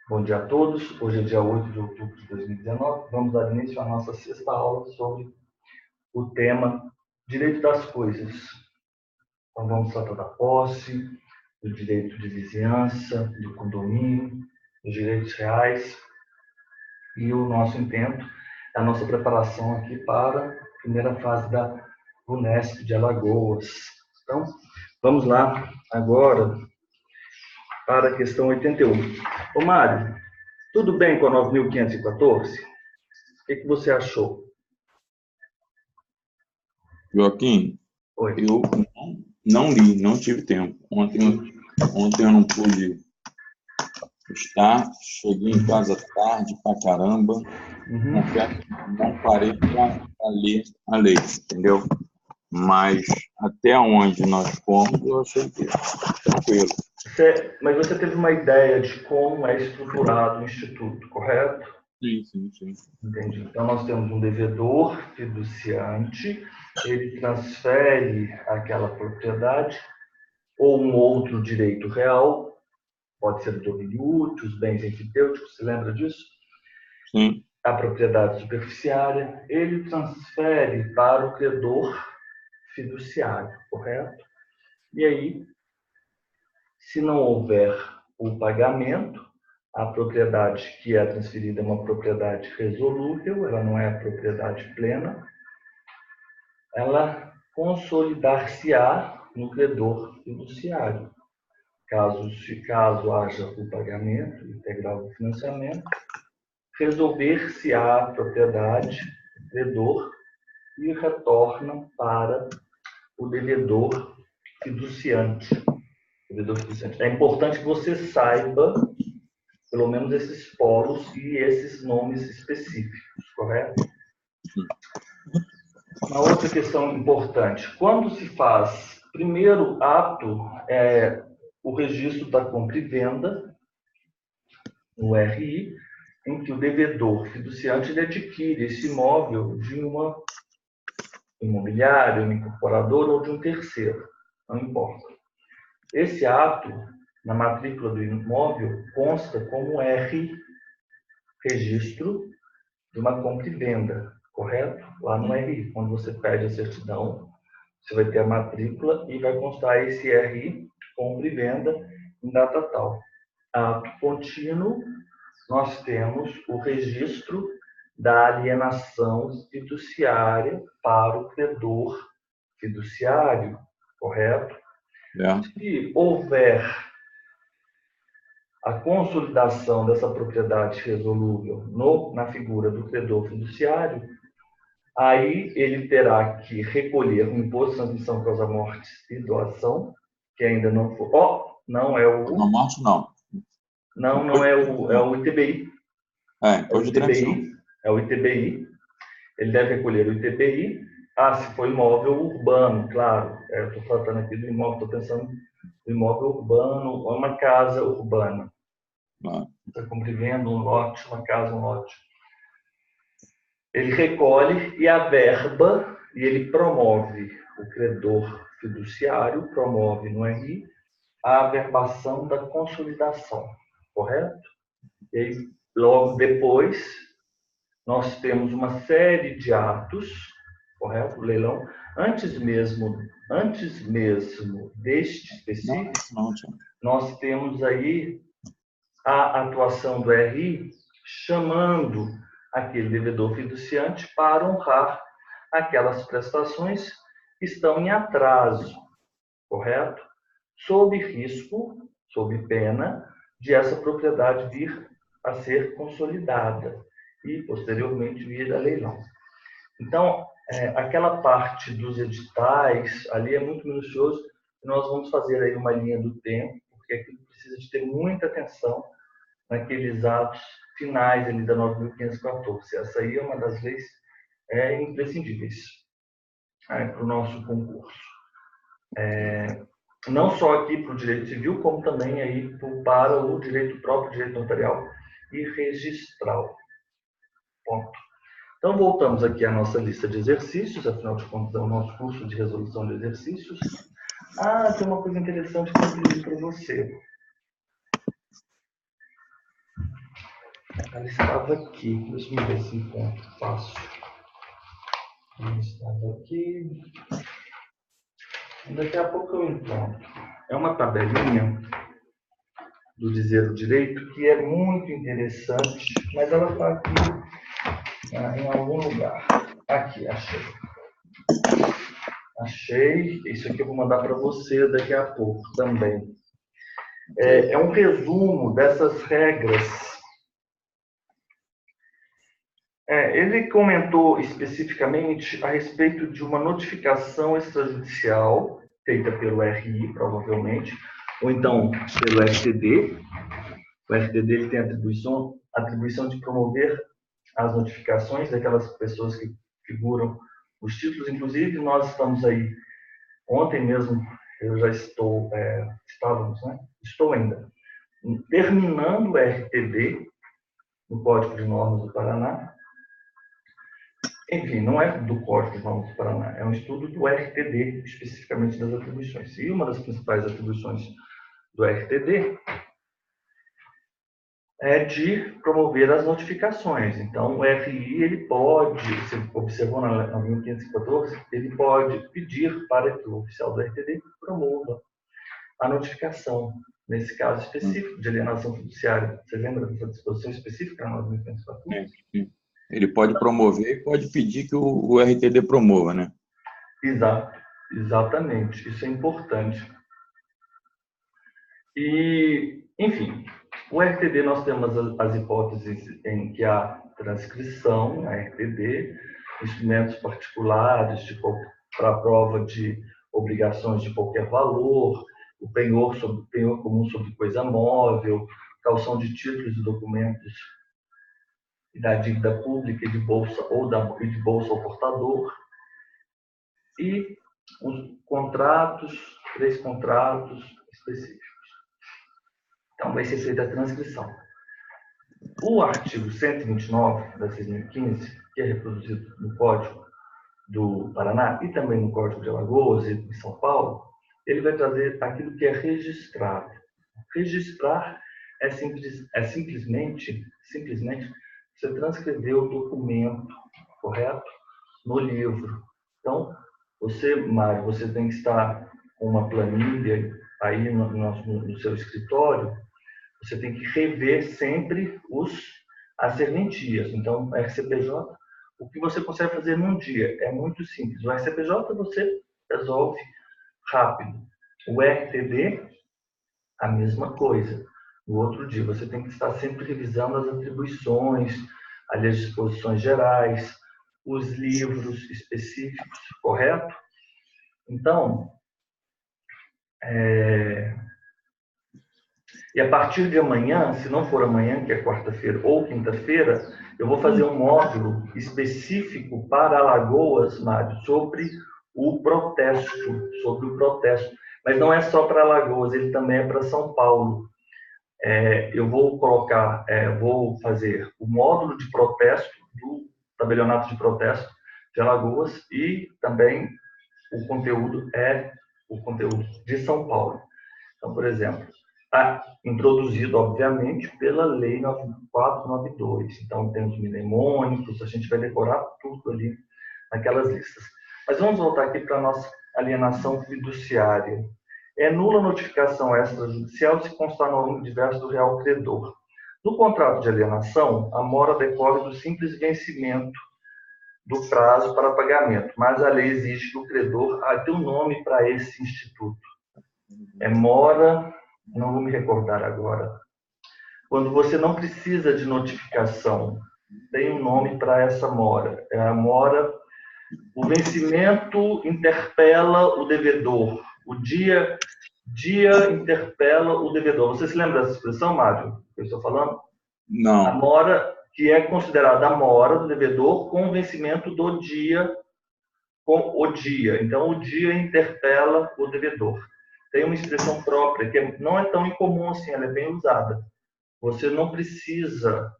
Bom dia a todos. Hoje é dia 8 de outubro de 2019. Vamos dar início à nossa sexta aula sobre o tema Direito das Coisas. Então, vamos tratar da posse, do direito de vizinhança, do condomínio, dos direitos reais. E o nosso intento é a nossa preparação aqui para a primeira fase da Unesp de Alagoas. Então, vamos lá agora para a questão 81. Ô, Mário, tudo bem com a 9.514? O que você achou? Joaquim, Oi. eu não li, não tive tempo. Ontem eu não pude estar, cheguei em casa tarde pra caramba. Confesso que não parei para ler a lei, entendeu? Mas até onde nós fomos, eu achei que tranquilo. Mas você teve uma ideia de como é estruturado o Instituto, correto? Sim. Entendi. Então, nós temos um devedor fiduciante, ele transfere aquela propriedade ou um outro direito real, pode ser o domínio útil, os bens enfitêuticos, você lembra disso? Sim. A propriedade superficiária, ele transfere para o credor fiduciário, correto? E aí, se não houver o pagamento, a propriedade que é transferida é uma propriedade resolúvel, ela não é propriedade plena, ela consolidar-se-á no credor fiduciário. Caso haja o pagamento integral do financiamento, resolver-se-á a propriedade do credor e retorna para o devedor fiduciante. É importante que você saiba pelo menos esses polos e esses nomes específicos, correto? Uma outra questão importante: quando se faz primeiro ato, o registro da compra e venda no RI, em que o devedor fiduciante ele adquire esse imóvel de uma imobiliária, uma incorporadora ou de um terceiro, não importa. Esse ato, na matrícula do imóvel, consta como R, registro de uma compra e venda, correto? Lá no RI, quando você pede a certidão, você vai ter a matrícula e vai constar esse RI, compra e venda, em data tal. Ato contínuo, nós temos o registro da alienação fiduciária para o credor fiduciário, correto? Se houver a consolidação dessa propriedade resolúvel na figura do credor fiduciário, aí ele terá que recolher o imposto de transmissão causa-mortes e doação, que ainda não foi. Não é o. Não, morte não. Não é o ITBI. Imposto de transmissão. É o ITBI. Ele deve recolher o ITBI. Se for imóvel urbano, claro. Estou tratando aqui do imóvel, estou pensando no imóvel urbano, uma casa urbana. Está compreendendo um lote, uma casa, um lote. Ele recolhe e a verba, e ele promove, o credor fiduciário promove no RI a averbação da consolidação, correto? E aí, logo depois, nós temos uma série de atos, correto? O leilão, antes mesmo deste específico, nós temos aí a atuação do RI chamando aquele devedor fiduciante para honrar aquelas prestações que estão em atraso, correto? Sob risco, sob pena de essa propriedade vir a ser consolidada e, posteriormente, vir a leilão. Então, aquela parte dos editais, ali é muito minucioso, e nós vamos fazer aí uma linha do tempo, porque aquilo precisa de ter muita atenção naqueles atos finais ali da 9.514. Essa aí é uma das leis imprescindíveis para o nosso concurso. Não só aqui para o direito civil, como também aí para o direito próprio, direito notarial e registral. Ponto. Então, voltamos aqui à nossa lista de exercícios, afinal de contas, é o nosso curso de resolução de exercícios. Tem uma coisa interessante que eu escrevi para você. Ela estava aqui. Deixa eu ver se encontro fácil. Ela estava aqui. Daqui a pouco eu encontro. É uma tabelinha do Dizer o Direito que é muito interessante, mas ela está aqui em algum lugar. Aqui, achei. Achei. Isso aqui eu vou mandar para você daqui a pouco também. É um resumo dessas regras. Ele comentou especificamente a respeito de uma notificação extrajudicial feita pelo RI, provavelmente, ou então pelo RTD. O RTD ele tem a atribuição de promover as notificações daquelas pessoas que figuram os títulos. Inclusive, nós estamos aí, ontem mesmo, eu já estávamos, né? Estou ainda terminando o RTD, no Código de Normas do Paraná. Enfim, não é do Código de Normas do Paraná, é um estudo do RTD, especificamente das atribuições. E uma das principais atribuições do RTD é de promover as notificações. Então, o RI, ele pode, você observou na 1514, ele pode pedir para que o oficial do RTD promova a notificação, nesse caso específico de alienação fiduciária. Você lembra dessa disposição específica na 1514? Sim. Ele pode promover e pode pedir que o RTD promova, né? Exatamente. Isso é importante. E, enfim, o RTD nós temos as hipóteses em que há transcrição, a RTD, instrumentos particulares para a prova de obrigações de qualquer valor, o penhor comum sobre coisa móvel, caução de títulos e documentos da dívida pública e de bolsa e de bolsa ao portador, e os contratos, 3 contratos específicos. Então, vai ser feita a transcrição. O artigo 129 da 2015, que é reproduzido no Código do Paraná e também no Código de Alagoas e de São Paulo, ele vai trazer aquilo que é registrado. Registrar é simplesmente você transcrever o documento, correto? No livro. Então, Mário, você tem que estar com uma planilha aí no seu escritório, você tem que rever sempre as serventias. Então, RCPJ, o que você consegue fazer num dia é muito simples. O RCPJ você resolve rápido. O RTD, a mesma coisa. No outro dia, você tem que estar sempre revisando as atribuições, ali as disposições gerais, os livros específicos, correto? Então, e a partir de amanhã, se não for amanhã, que é quarta-feira ou quinta-feira, eu vou fazer um módulo específico para Alagoas, Mário, sobre o protesto. Mas não é só para Alagoas, ele também é para São Paulo. Eu vou fazer o módulo de protesto do tabelionato de protesto de Alagoas e também o conteúdo é o conteúdo de São Paulo. Então, por exemplo, está introduzido, obviamente, pela Lei 9492. Então, tem os mnemônicos, a gente vai decorar tudo ali naquelas listas. Mas vamos voltar aqui para a nossa alienação fiduciária. É nula notificação extrajudicial se constar no âmbito diverso do real credor. No contrato de alienação, a mora decorre do simples vencimento do prazo para pagamento, mas a lei exige que o credor dê um nome para esse instituto. É mora, não vou me recordar agora. Quando você não precisa de notificação, tem um nome para essa mora. É a mora, o vencimento interpela o devedor. O dia interpela o devedor. Você se lembra dessa expressão, Mário, que eu estou falando? Não. A mora, que é considerada a mora do devedor com o vencimento do dia, com o dia. Então, o dia interpela o devedor. Tem uma expressão própria, que não é tão incomum assim, ela é bem usada. Você não precisa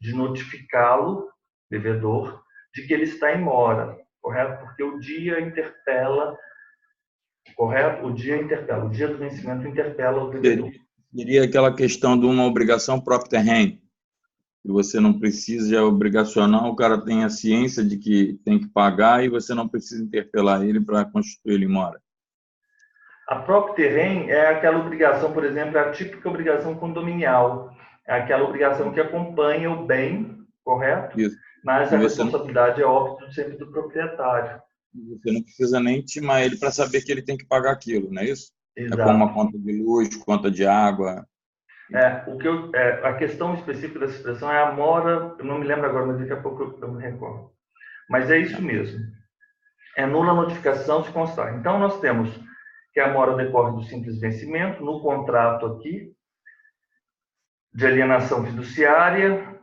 de notificá-lo, devedor, de que ele está em mora, correto? Porque o dia interpela, correto? O dia do vencimento interpela o devedor. Seria aquela questão de uma obrigação própria terreno. e você não precisa, é obrigacional, o cara tem a ciência de que tem que pagar e você não precisa interpelar ele para constituir ele mora. A própria terrem é aquela obrigação, por exemplo, a típica obrigação condominial. É aquela obrigação que acompanha o bem, correto? Isso. Mas a responsabilidade é óbvio sempre do proprietário. Você não precisa nem intimar ele para saber que ele tem que pagar aquilo, não é isso? Exato. É como uma conta de luz, conta de água. A questão específica dessa expressão é a mora, eu não me lembro agora, mas daqui a pouco eu me recordo. Mas é isso mesmo. É nula a notificação se constar. Então, nós temos que a mora decorre do simples vencimento, no contrato aqui, de alienação fiduciária,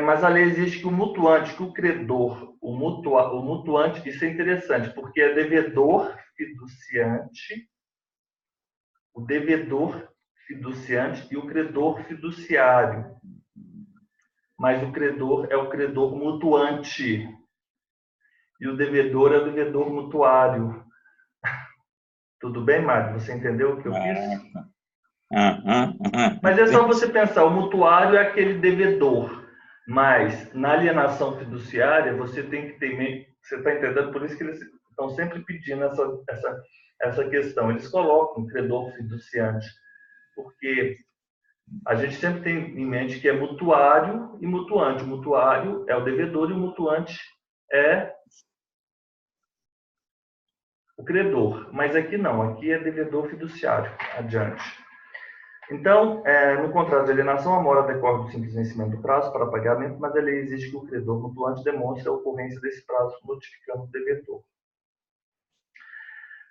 mas a lei exige que o mutuante, que o credor, o mutuante, isso é interessante, porque é devedor fiduciante, o devedor fiduciante e o credor fiduciário. Mas o credor é o credor mutuante e o devedor é o devedor mutuário. Tudo bem, Mário? Você entendeu o que eu fiz? Mas é só você pensar, o mutuário é aquele devedor, mas na alienação fiduciária você tem que ter, você está entendendo? Por isso que eles estão sempre pedindo essa questão. Eles colocam credor fiduciante, porque a gente sempre tem em mente que é mutuário e mutuante. O mutuário é o devedor e o mutuante é o credor. Mas aqui não, aqui é devedor fiduciário. Adiante. Então, no contrato de alienação, a mora decorre do simples vencimento do prazo para pagamento, mas a lei exige que o credor mutuante demonstre a ocorrência desse prazo, notificando o devedor.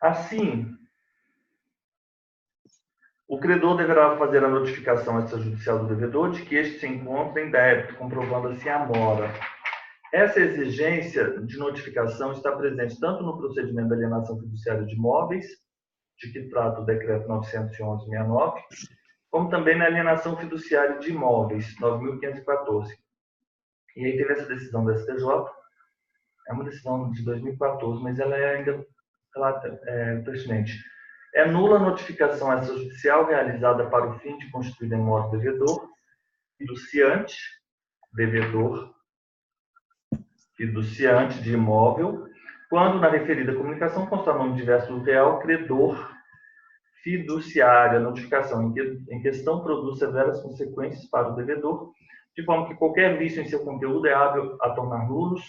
Assim, o credor deverá fazer a notificação extrajudicial do devedor de que este se encontra em débito, comprovando assim a mora. Essa exigência de notificação está presente tanto no procedimento de alienação fiduciária de imóveis, de que trata o decreto 911/69, como também na alienação fiduciária de imóveis, 9.514. E aí teve essa decisão do STJ, é uma decisão de 2014, mas ela é ainda pertinente. É nula a notificação extrajudicial realizada para o fim de constituir em modo devedor, fiduciante de imóvel, quando na referida comunicação constar nome diverso do real, credor fiduciário. A notificação em questão produz severas consequências para o devedor, de forma que qualquer vício em seu conteúdo é hábil a tornar nulos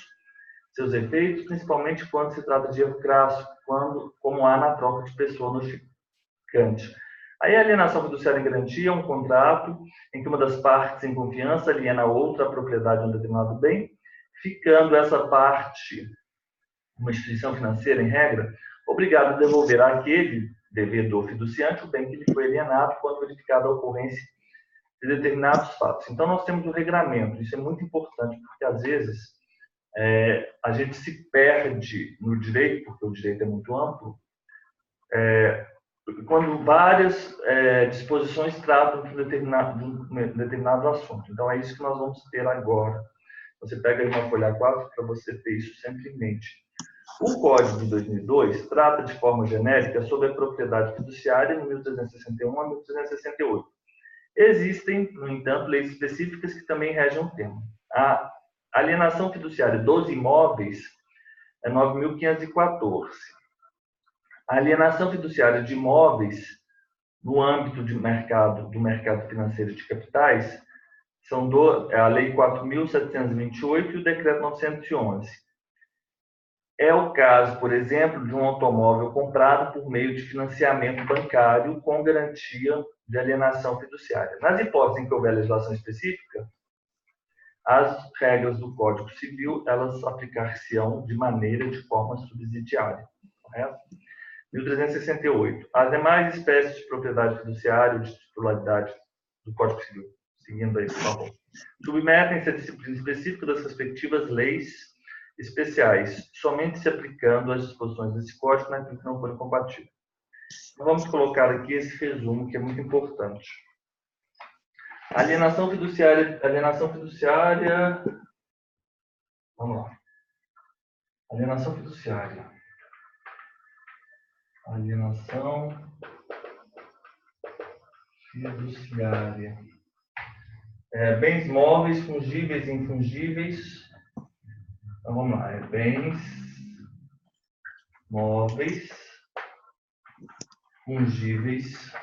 seus efeitos, principalmente quando se trata de erro crasso, como há na troca de pessoa notificante. Aí a alienação fiduciária em garantia é um contrato em que uma das partes em confiança aliena a outra a propriedade de um determinado bem, ficando essa parte, uma instituição financeira em regra, obrigada a devolver àquele devedor fiduciante o bem que lhe foi alienado quando verificada a ocorrência de determinados fatos. Então, nós temos o regramento. Isso é muito importante, porque, às vezes, a gente se perde no direito, porque o direito é muito amplo, quando várias disposições tratam de um determinado assunto. Então, é isso que nós vamos ter agora. Você pega aí uma folha 4 para você ter isso sempre em mente. O Código de 2002 trata de forma genérica sobre a propriedade fiduciária em 1361 a 1368. Existem, no entanto, leis específicas que também regem o tema. A alienação fiduciária dos imóveis é 9.514. A alienação fiduciária de imóveis no âmbito do mercado financeiro de capitais são a Lei 4.728 e o Decreto 911. É o caso, por exemplo, de um automóvel comprado por meio de financiamento bancário com garantia de alienação fiduciária. Nas hipóteses em que houver legislação específica, as regras do Código Civil, elas aplicar-se-ão de forma subsidiária. Correto? 1368. As demais espécies de propriedade fiduciária ou de titularidade do Código Civil, seguindo aí, por favor, submetem-se à disciplina específica das respectivas leis especiais, somente se aplicando as disposições desse código naquilo que não for incompatível. Então, vamos colocar aqui esse resumo, que é muito importante. Alienação fiduciária. Vamos lá. Alienação fiduciária. Alienação fiduciária. Bens móveis, fungíveis e infungíveis. Então, vamos lá. Bens móveis, fungíveis,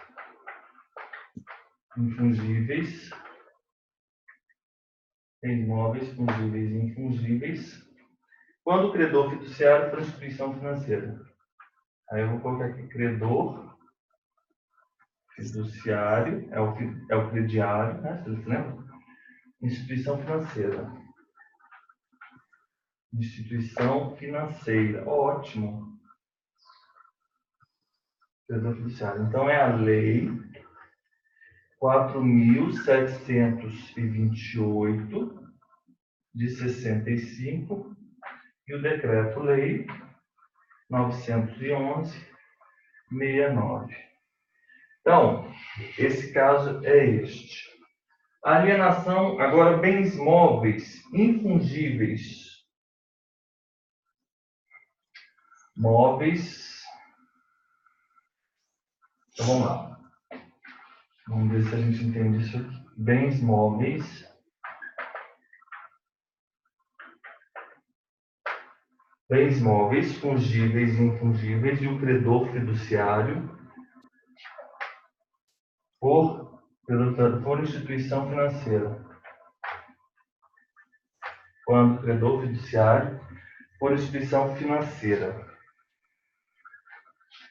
infungíveis. Bens móveis, fungíveis e infungíveis. Quando o credor fiduciário for instituição financeira. Aí eu vou colocar aqui credor fiduciário, é o crediário, né? Vocês lembram? Instituição financeira. Instituição financeira. Ótimo. Credor fiduciário. Então, é a lei 4.728 de 65 e o decreto-lei 911/69. Então, esse caso é este. Alienação, agora, bens móveis, infungíveis. Móveis. Então, vamos lá. Vamos ver se a gente entende isso aqui. Bens móveis. Bens móveis, fungíveis e infungíveis, e o credor fiduciário por instituição financeira. Quando credor fiduciário por instituição financeira.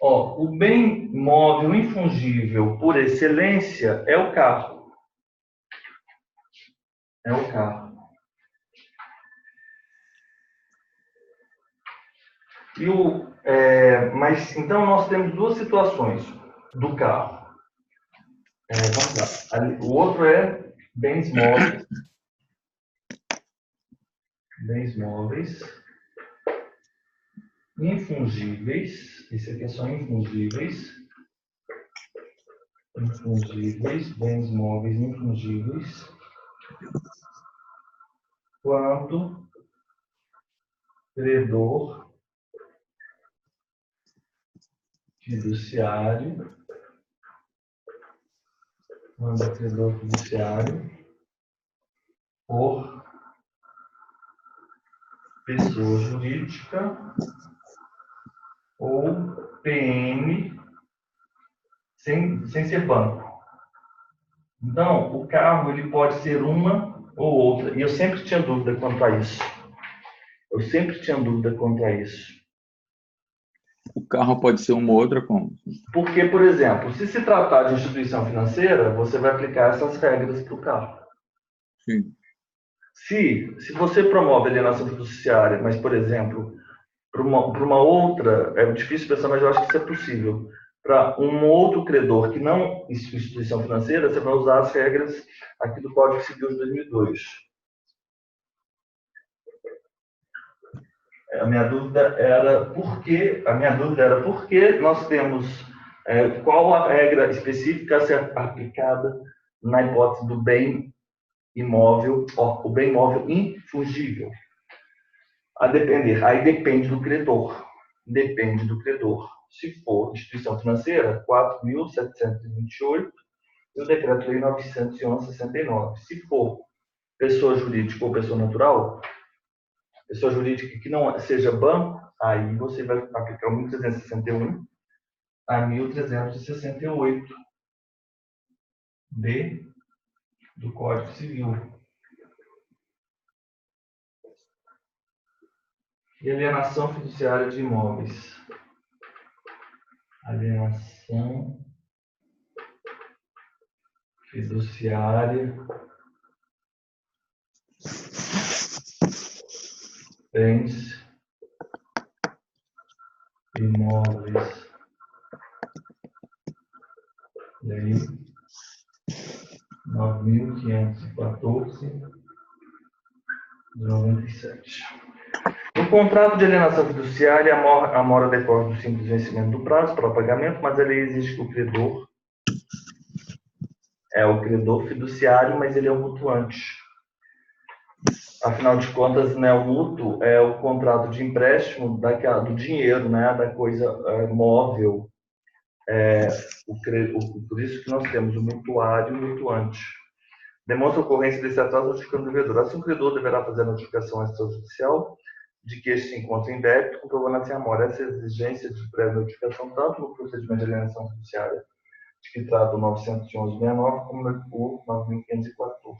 O bem móvel infungível por excelência é o carro. É o carro. Mas então nós temos duas situações do carro. Vamos lá. O outro é bens móveis. Bens móveis infungíveis. Esse aqui é só infungíveis. Infungíveis, bens móveis infungíveis. Quando credor fiduciário, por pessoa jurídica ou PN sem ser banco. Então, o carro ele pode ser uma ou outra. E eu sempre tinha dúvida quanto a isso. O carro pode ser uma outra como? Porque, por exemplo, se tratar de instituição financeira, você vai aplicar essas regras para o carro. Sim. Se você promove alienação fiduciária, mas, por exemplo, para uma outra, é difícil pensar, mas eu acho que isso é possível. Para um outro credor que não instituição financeira, você vai usar as regras aqui do Código Civil de 2002. A minha dúvida era por que nós temos qual a regra específica a ser aplicada na hipótese do bem imóvel, o bem imóvel infungível. A depender, aí depende do credor. Se for instituição financeira, 4.728 e o decreto-lei 911/69. Se for pessoa jurídica ou pessoa natural, pessoa jurídica que não seja banco, aí você vai aplicar o 1.361 a 1.368 do Código Civil. E alienação fiduciária de imóveis. Alienação fiduciária, bens imóveis, lei 9.514 de 97. No contrato de alienação fiduciária, a mora decorre do simples vencimento do prazo para o pagamento, mas a lei exige que o credor é o credor fiduciário, mas ele é o mutuante. Afinal de contas, né, o mútuo é o contrato de empréstimo do dinheiro, né, da coisa móvel. Por isso que nós temos o mutuário e o mutuante. demonstra a ocorrência desse atraso notificando o devedor. Assim, o credor deverá fazer a notificação extrajudicial de que este se encontra em débito, comprovando assim a mora. Essa exigência de pré-notificação, tanto no procedimento de alienação fiduciária, de que trata o 911-69, como o 9.514.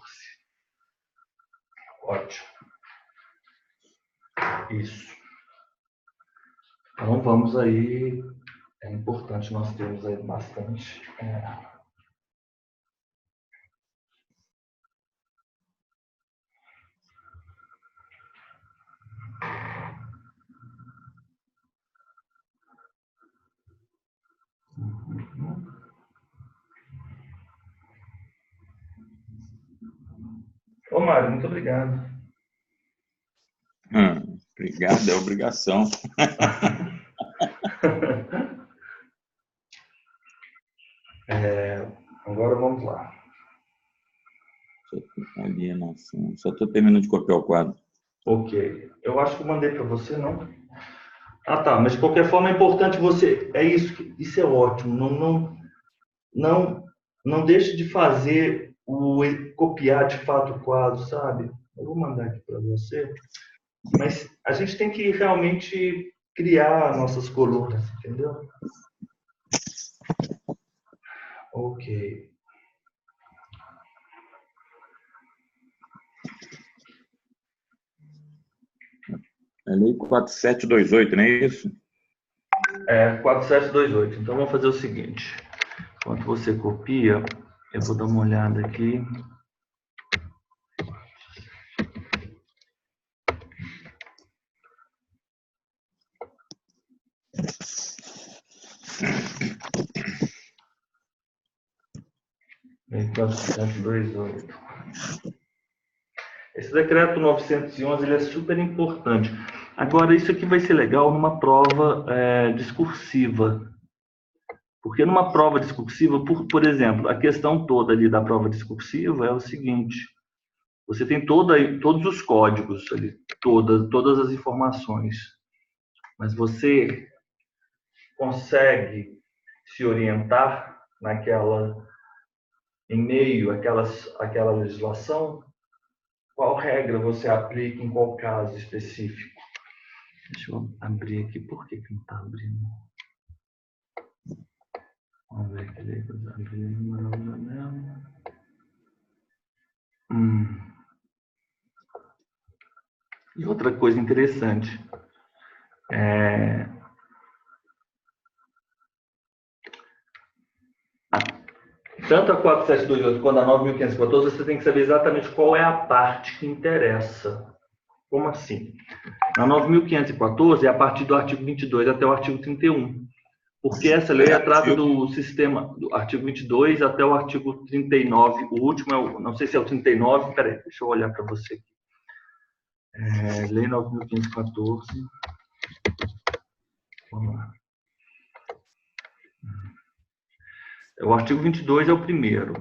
Ótimo. Isso. Então, vamos aí. É importante nós termos aí bastante. Ô, Mário, muito obrigado. Obrigado, é obrigação. Agora vamos lá. Alienação. Só estou terminando de copiar o quadro. Ok. Eu acho que eu mandei para você, não? Ah, tá. Mas de qualquer forma é importante você. É isso. Isso é ótimo. Não deixe de fazer copiar de fato o quadro, sabe? Eu vou mandar aqui para você. Mas a gente tem que realmente criar nossas colunas, entendeu? Ok. É lei 4728, não é isso? 4728. Então vamos fazer o seguinte. Enquanto você copia, eu vou dar uma olhada aqui. Lei 4728. Esse decreto 911 ele é super importante. Agora, isso aqui vai ser legal numa prova discursiva. Porque numa prova discursiva, por exemplo, a questão toda ali da prova discursiva é o seguinte: você tem todos os códigos ali, todas as informações, mas você consegue se orientar em meio àquela legislação? Qual regra você aplica em qual caso específico? Deixa eu abrir aqui. Por que não está abrindo? Vamos ver aqui. E outra coisa interessante. Tanto a 4728 quanto a 9514, você tem que saber exatamente qual é a parte que interessa. Como assim? Na 9.514 é a partir do artigo 22 até o artigo 31. Porque essa lei trata do sistema, do artigo 22 até o artigo 39. O último, não sei se é o 39, peraí, deixa eu olhar para você aqui. Lei 9.514. Vamos lá. O artigo 22 é o primeiro.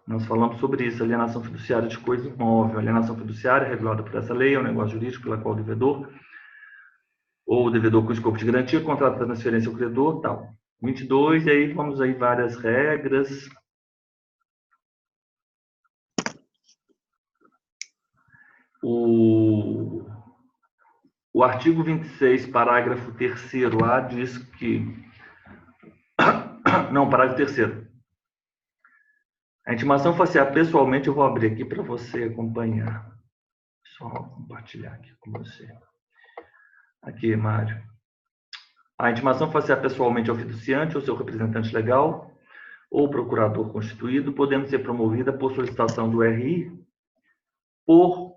Nós falamos sobre isso, alienação fiduciária de coisa imóvel. A alienação fiduciária regulada por essa lei é um negócio jurídico pela qual o devedor ou o devedor com escopo de garantia contrata a transferência ao credor, tal. 22, e aí vamos aí várias regras. O artigo 26, parágrafo 3º-A, diz que... Não, parágrafo 3º. A intimação facial pessoalmente, eu vou abrir aqui para você acompanhar. Só compartilhar aqui com você. Aqui, Mário. A intimação facial pessoalmente ao fiduciante ou seu representante legal ou procurador constituído, podendo ser promovida por solicitação do RI, por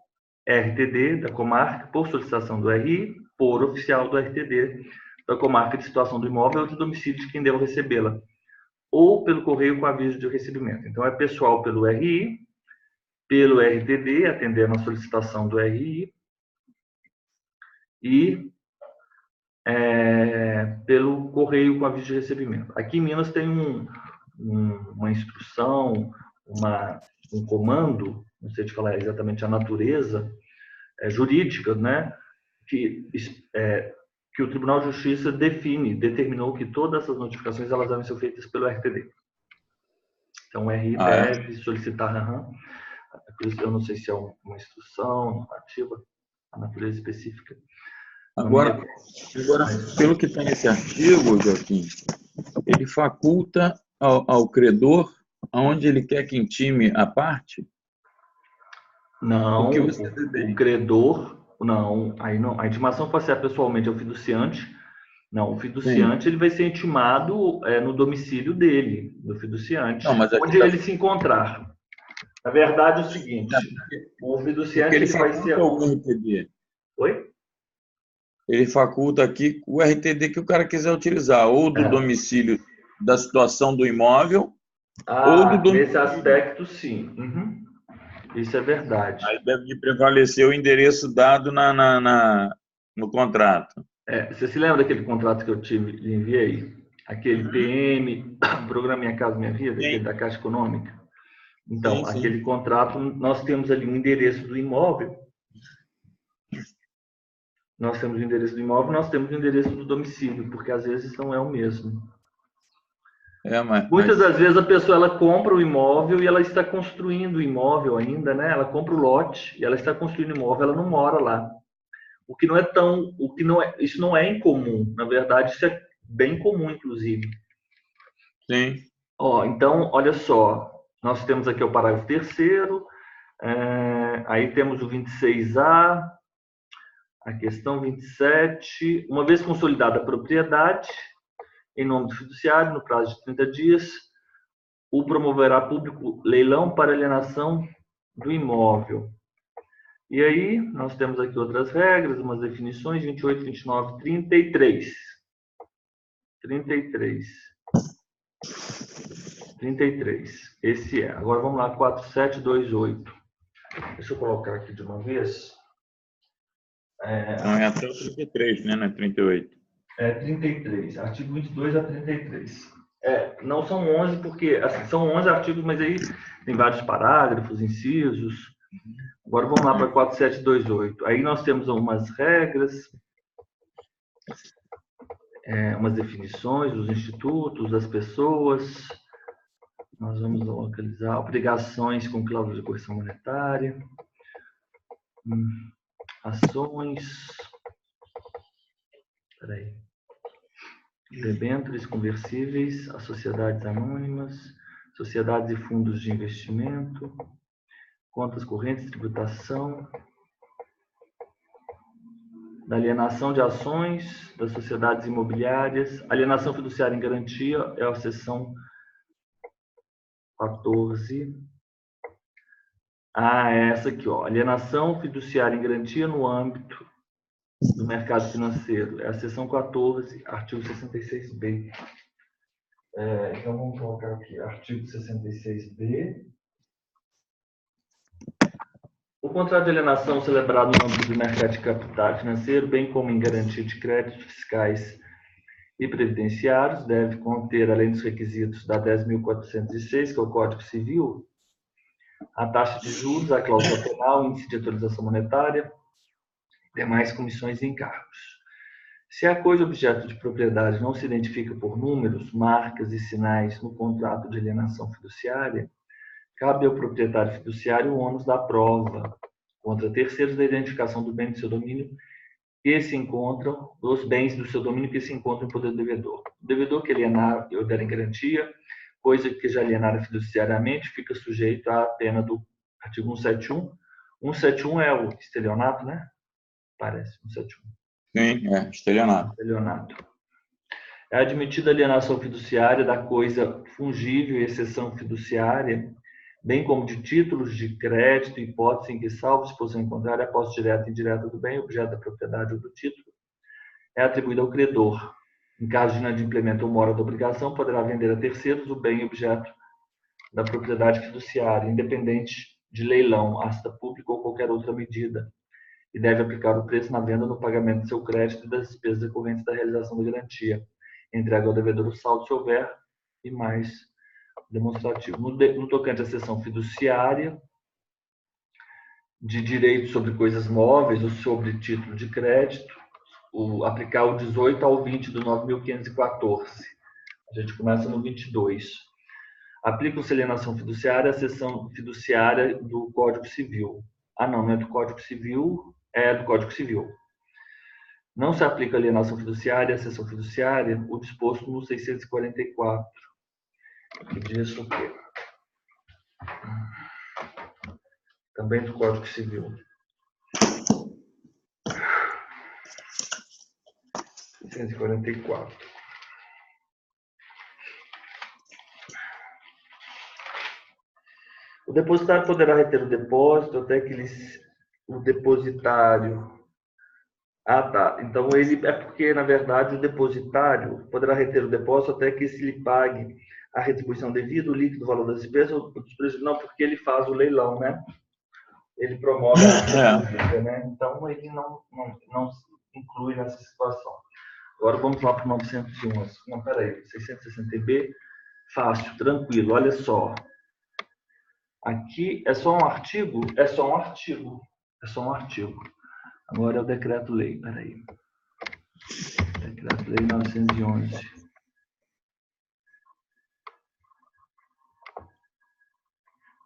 RTD da comarca, por solicitação do RI, por oficial do RTD da comarca de situação do imóvel ou de domicílio de quem deve recebê-la, ou pelo correio com aviso de recebimento. Então, é pessoal pelo RI, pelo RTD, atendendo a solicitação do RI, e pelo correio com aviso de recebimento. Aqui em Minas tem uma instrução, um comando, não sei te falar exatamente a natureza jurídica, né, que o Tribunal de Justiça determinou que todas essas notificações elas devem ser feitas pelo RTD. Então, o RI deve solicitar, eu não sei se é uma instrução normativa, a natureza específica. Agora, pelo que está nesse artigo, Joaquim, ele faculta ao credor aonde ele quer que intime a parte? Não, o credor, não, a intimação pode ser pessoalmente ao fiduciante. Não, o fiduciante ele vai ser intimado no domicílio dele, do fiduciante, onde ele se encontrar. Na verdade, é o seguinte, o fiduciante ele vai ser... o RTD. Oi? Ele faculta aqui o RTD que o cara quiser utilizar, ou do domicílio da situação do imóvel, ou do domicílio. Nesse aspecto, sim. Uhum. Isso é verdade. Aí deve prevalecer o endereço dado no contrato. Você se lembra daquele contrato que eu lhe enviei? Aquele PM, Programa Minha Casa Minha Vida, aquele da Caixa Econômica? Então, aquele contrato, nós temos ali um endereço do imóvel. Nós temos o endereço do imóvel, nós temos o endereço do domicílio, porque às vezes não é o mesmo. Muitas das vezes a pessoa ela compra o imóvel e ela está construindo o imóvel ainda, né? Ela compra o lote e ela está construindo o imóvel, ela não mora lá. Isso não é incomum, na verdade isso é bem comum, inclusive. Sim. Então, olha só, nós temos aqui o parágrafo 3º, aí temos o 26A, a questão 27, uma vez consolidada a propriedade, em nome do fiduciário, no prazo de 30 dias, o promoverá público leilão para alienação do imóvel. E aí, nós temos aqui outras regras, umas definições, 28, 29, 33. 33. Esse é. Agora vamos lá, 4728. Deixa eu colocar aqui de uma vez. Não é até o 33, né? Não é 38. 33. Artigo 22 a 33. Não são 11, porque assim, são 11 artigos, mas aí tem vários parágrafos, incisos. Agora vamos lá para 4728. Aí nós temos algumas regras, umas definições dos institutos, das pessoas. Nós vamos localizar obrigações com cláusula de correção monetária, ações, debêntures conversíveis, as sociedades anônimas, sociedades e fundos de investimento, contas correntes, tributação, da alienação de ações, das sociedades imobiliárias, alienação fiduciária em garantia, é a seção 14. Essa aqui, ó, alienação fiduciária em garantia no âmbito do mercado financeiro, é a seção 14, artigo 66B. Então vamos colocar aqui, artigo 66B. O contrato de alienação celebrado no âmbito do mercado de capital financeiro, bem como em garantia de créditos fiscais e previdenciários, deve conter, além dos requisitos da 10.406, que é o Código Civil, a taxa de juros, a cláusula penal, o índice de atualização monetária, demais comissões e encargos. Se a coisa objeto de propriedade não se identifica por números, marcas e sinais no contrato de alienação fiduciária, cabe ao proprietário fiduciário o ônus da prova contra terceiros da identificação do bem do seu domínio que se encontram, dos bens do seu domínio que se encontram em poder do devedor. O devedor que alienar ou der em garantia, coisa que já alienara fiduciariamente, fica sujeito à pena do artigo 171. 171 é o estelionato, né? Parece, 171. Sim, estelionato. Estelionato. É admitida a alienação fiduciária da coisa fungível e exceção fiduciária, bem como de títulos de crédito, hipótese em que, salvo disposição contrária, a posse direta e indireta do bem, objeto da propriedade ou do título, é atribuída ao credor. Em caso de inadimplemento ou mora da obrigação, poderá vender a terceiros o bem objeto da propriedade fiduciária, independente de leilão, asta pública ou qualquer outra medida, e deve aplicar o preço na venda no pagamento do seu crédito e das despesas decorrentes da realização da garantia. Entrega ao devedor o saldo, se houver, e mais demonstrativo. No tocante à seção fiduciária, de direito sobre coisas móveis ou sobre título de crédito, aplicar o 18 ao 20 do 9.514. A gente começa no 22. Aplicam-se alienação fiduciária à seção fiduciária do Código Civil. Ah, não é do Código Civil, é do Código Civil. Não se aplica alienação fiduciária à seção fiduciária o disposto no 644. Que diz o quê? Também do Código Civil. 644. O depositário poderá reter o depósito até que o depositário... Ah, tá. Então, ele é porque, na verdade, o depositário poderá reter o depósito até que se lhe pague a retribuição devida, o líquido valor das despesas, não, porque ele faz o leilão, né? Ele promove a dívida, né? Então, ele não se inclui nessa situação. Agora, vamos lá para o 911. Não, peraí. 660B, fácil, tranquilo. Olha só. Aqui é só um artigo? É só um artigo. É só um artigo. Agora é o decreto-lei. Peraí. Decreto-lei 911.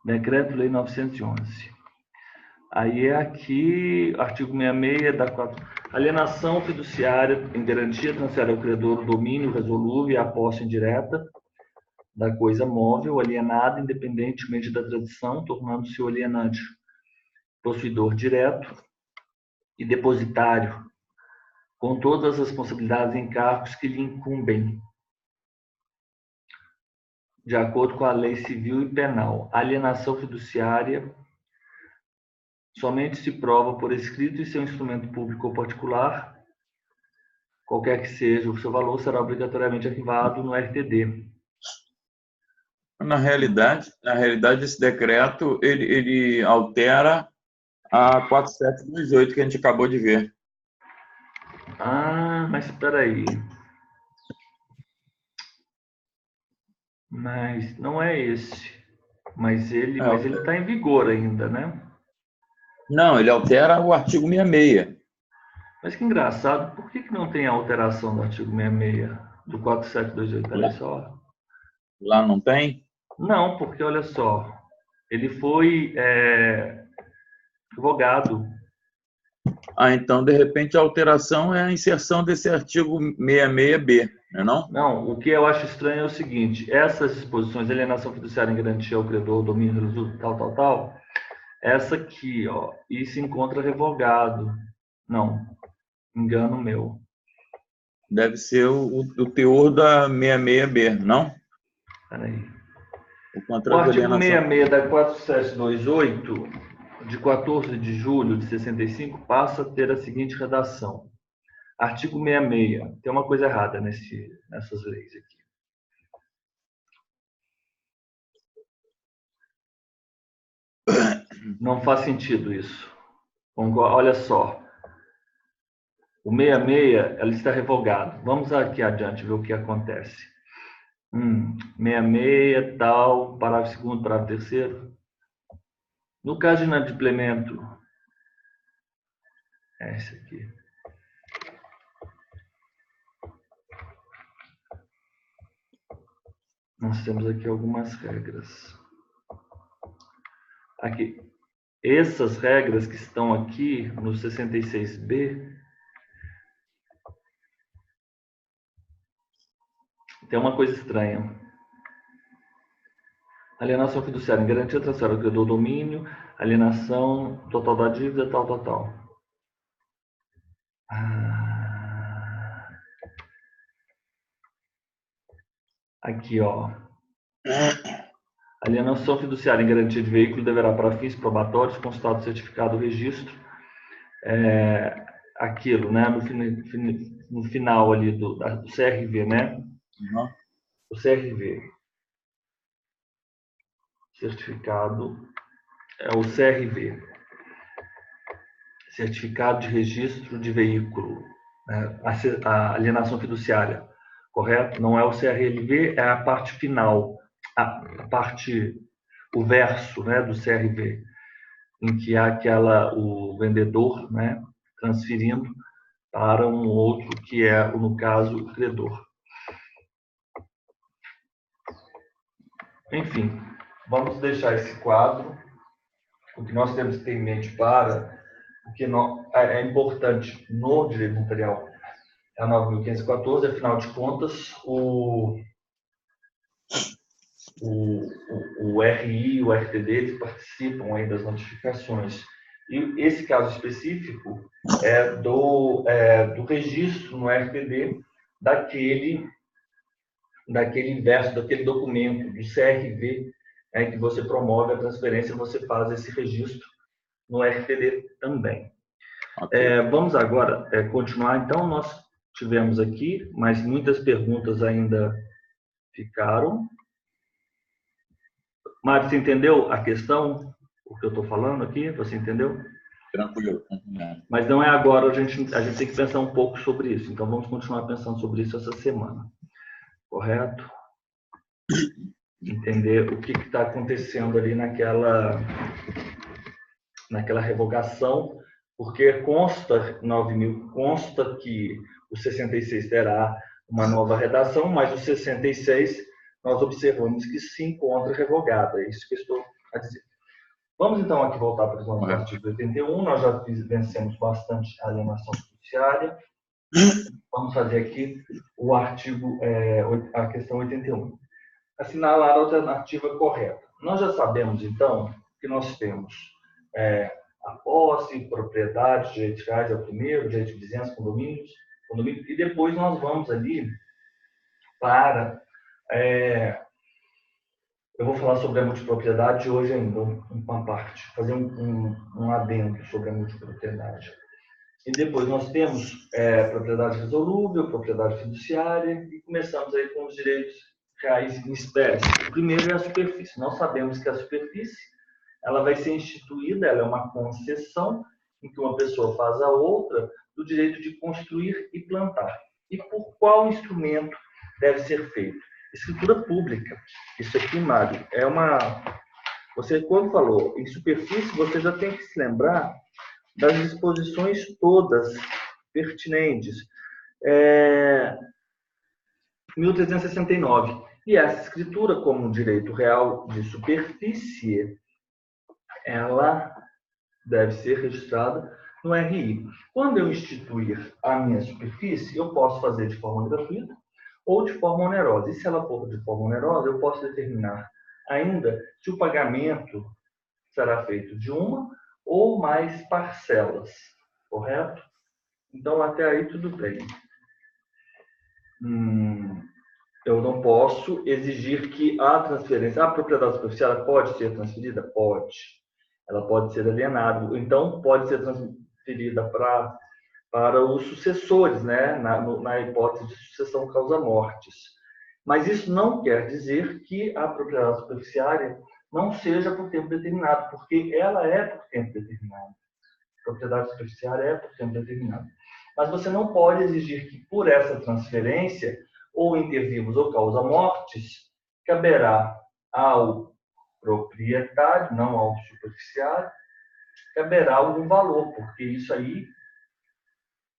Decreto-lei 911. Aí é aqui, artigo 66 da 4. Alienação fiduciária em garantia transfere ao credor o domínio resolúvel e a posse indireta da coisa móvel alienada independentemente da tradição, tornando-se o alienante possuidor direto e depositário, com todas as responsabilidades e encargos que lhe incumbem, de acordo com a lei civil e penal. A alienação fiduciária somente se prova por escrito e seu instrumento público ou particular, qualquer que seja o seu valor, será obrigatoriamente arquivado no RTD. Na realidade, esse decreto ele altera a 4728 que a gente acabou de ver. Ah, mas espera aí. Mas não é esse. Mas ele está em vigor ainda, né? Não, ele altera o artigo 66. Mas que engraçado, por que não tem a alteração do artigo 66 do 4728? Olha só. Lá não tem? Não, porque olha só, ele foi revogado. Ah, então, de repente, a alteração é a inserção desse artigo 66B, não é não? Não, o que eu acho estranho é o seguinte, essas disposições, alienação fiduciária em garantia ao credor, domínio, tal, essa aqui, ó, e se encontra revogado. Não, engano meu. Deve ser o teor da 66B, não? Peraí. O artigo 66 da 4728, de 14 de julho de 65, passa a ter a seguinte redação. Artigo 66. Tem uma coisa errada nessas leis aqui. Não faz sentido isso. Olha só. O 66, ela está revogado. Vamos aqui adiante ver o que acontece. 66, tal, parágrafo 2º, parágrafo 3º. No caso de inadimplemento, é esse aqui. Nós temos aqui algumas regras. Aqui. Essas regras que estão aqui no 66B, tem uma coisa estranha. Alienação fiduciária em garantia transfere ao credor domínio, alienação total da dívida, tal. Aqui, ó. Alienação fiduciária em garantia de veículo deverá, para fins probatórios, constar do certificado do registro, aquilo, né? No final ali do CRV, né? Uhum. O CRV. Certificado é o CRV. Certificado de registro de veículo. Né? A alienação fiduciária, correto? Não é o CRLV, é a parte final, o verso, né, do CRV, em que há o vendedor, né, transferindo para um outro que é, no caso, o credor. Enfim, vamos deixar esse quadro. O que nós temos que ter em mente para o que é importante no direito notarial é a 9.514, afinal de contas, o RI e o RTD eles participam aí das notificações. E esse caso específico é do registro no RTD daquele verso, daquele documento, do CRV, que você promove a transferência, você faz esse registro no RTD também. Okay. Vamos agora continuar. Então, nós tivemos aqui, mas muitas perguntas ainda ficaram. Mário, você entendeu a questão? O que eu estou falando aqui? Você entendeu? Tranquilo. Mas não é agora, a gente tem que pensar um pouco sobre isso. Então, vamos continuar pensando sobre isso essa semana. Correto? Entender o que está acontecendo ali naquela revogação, porque consta que o 66 terá uma nova redação, mas o 66 nós observamos que se encontra revogado. É isso que eu estou a dizer. Vamos então aqui voltar para os nossos artigos 81. Nós já vencemos bastante a alienação fiduciária. Vamos fazer aqui o artigo, a questão 81. Assinalar a alternativa correta. Nós já sabemos, então, que nós temos a posse, propriedade, direitos reais é o primeiro, direito de vizinhança, condomínio, e depois nós vamos ali para... eu vou falar sobre a multipropriedade hoje ainda, uma parte, fazer um adendo sobre a multipropriedade. E depois nós temos propriedade resolúvel, propriedade fiduciária, e começamos aí com os direitos reais em espécie. O primeiro é a superfície. Nós sabemos que a superfície ela vai ser instituída, ela é uma concessão em que uma pessoa faz a outra do direito de construir e plantar. E por qual instrumento deve ser feito? Escritura pública. Isso aqui, Mário, é uma... Você, quando falou em superfície, você já tem que se lembrar das disposições todas pertinentes. 1369. E essa escritura, como direito real de superfície, ela deve ser registrada no RI. Quando eu instituir a minha superfície, eu posso fazer de forma gratuita ou de forma onerosa. E se ela for de forma onerosa, eu posso determinar ainda se o pagamento será feito de uma ou mais parcelas, correto? Então, até aí tudo bem. Eu não posso exigir que a transferência, a propriedade superficial pode ser transferida? Pode. Ela pode ser alienada. Então, pode ser transferida para os sucessores, né? na hipótese de sucessão causa-mortes. Mas isso não quer dizer que a propriedade superficiária não seja por tempo determinado, porque ela é por tempo determinado. A propriedade superficiária é por tempo determinado. Mas você não pode exigir que, por essa transferência, ou inter vivos ou causa-mortes, caberá ao proprietário, não ao superficiário, caberá algum valor, porque isso aí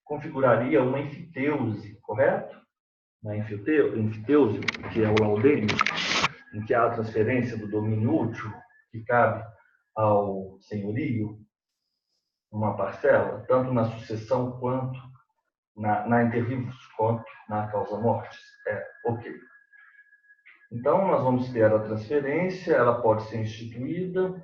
configuraria uma enfiteuse, correto? Na enfiteuse, que é o laudêmio, em que há a transferência do domínio útil, que cabe ao senhorio, uma parcela, tanto na sucessão quanto na intervivos, quanto na causa-mortes. Ok. Então, nós vamos ter a transferência, ela pode ser instituída,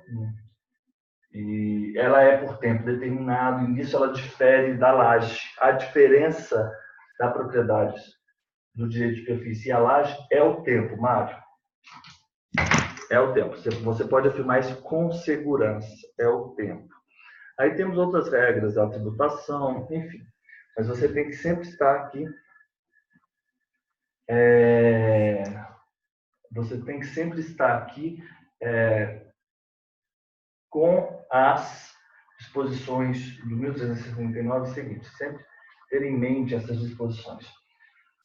e ela é por tempo determinado, e nisso ela difere da laje. A diferença da propriedade do direito de superfície e a laje é o tempo, Mário. É o tempo. Você pode afirmar isso com segurança. É o tempo. Aí temos outras regras, a tributação, enfim. Mas você tem que sempre estar aqui. Você tem que sempre estar aqui com as disposições do 1369 seguinte. Sempre ter em mente essas disposições.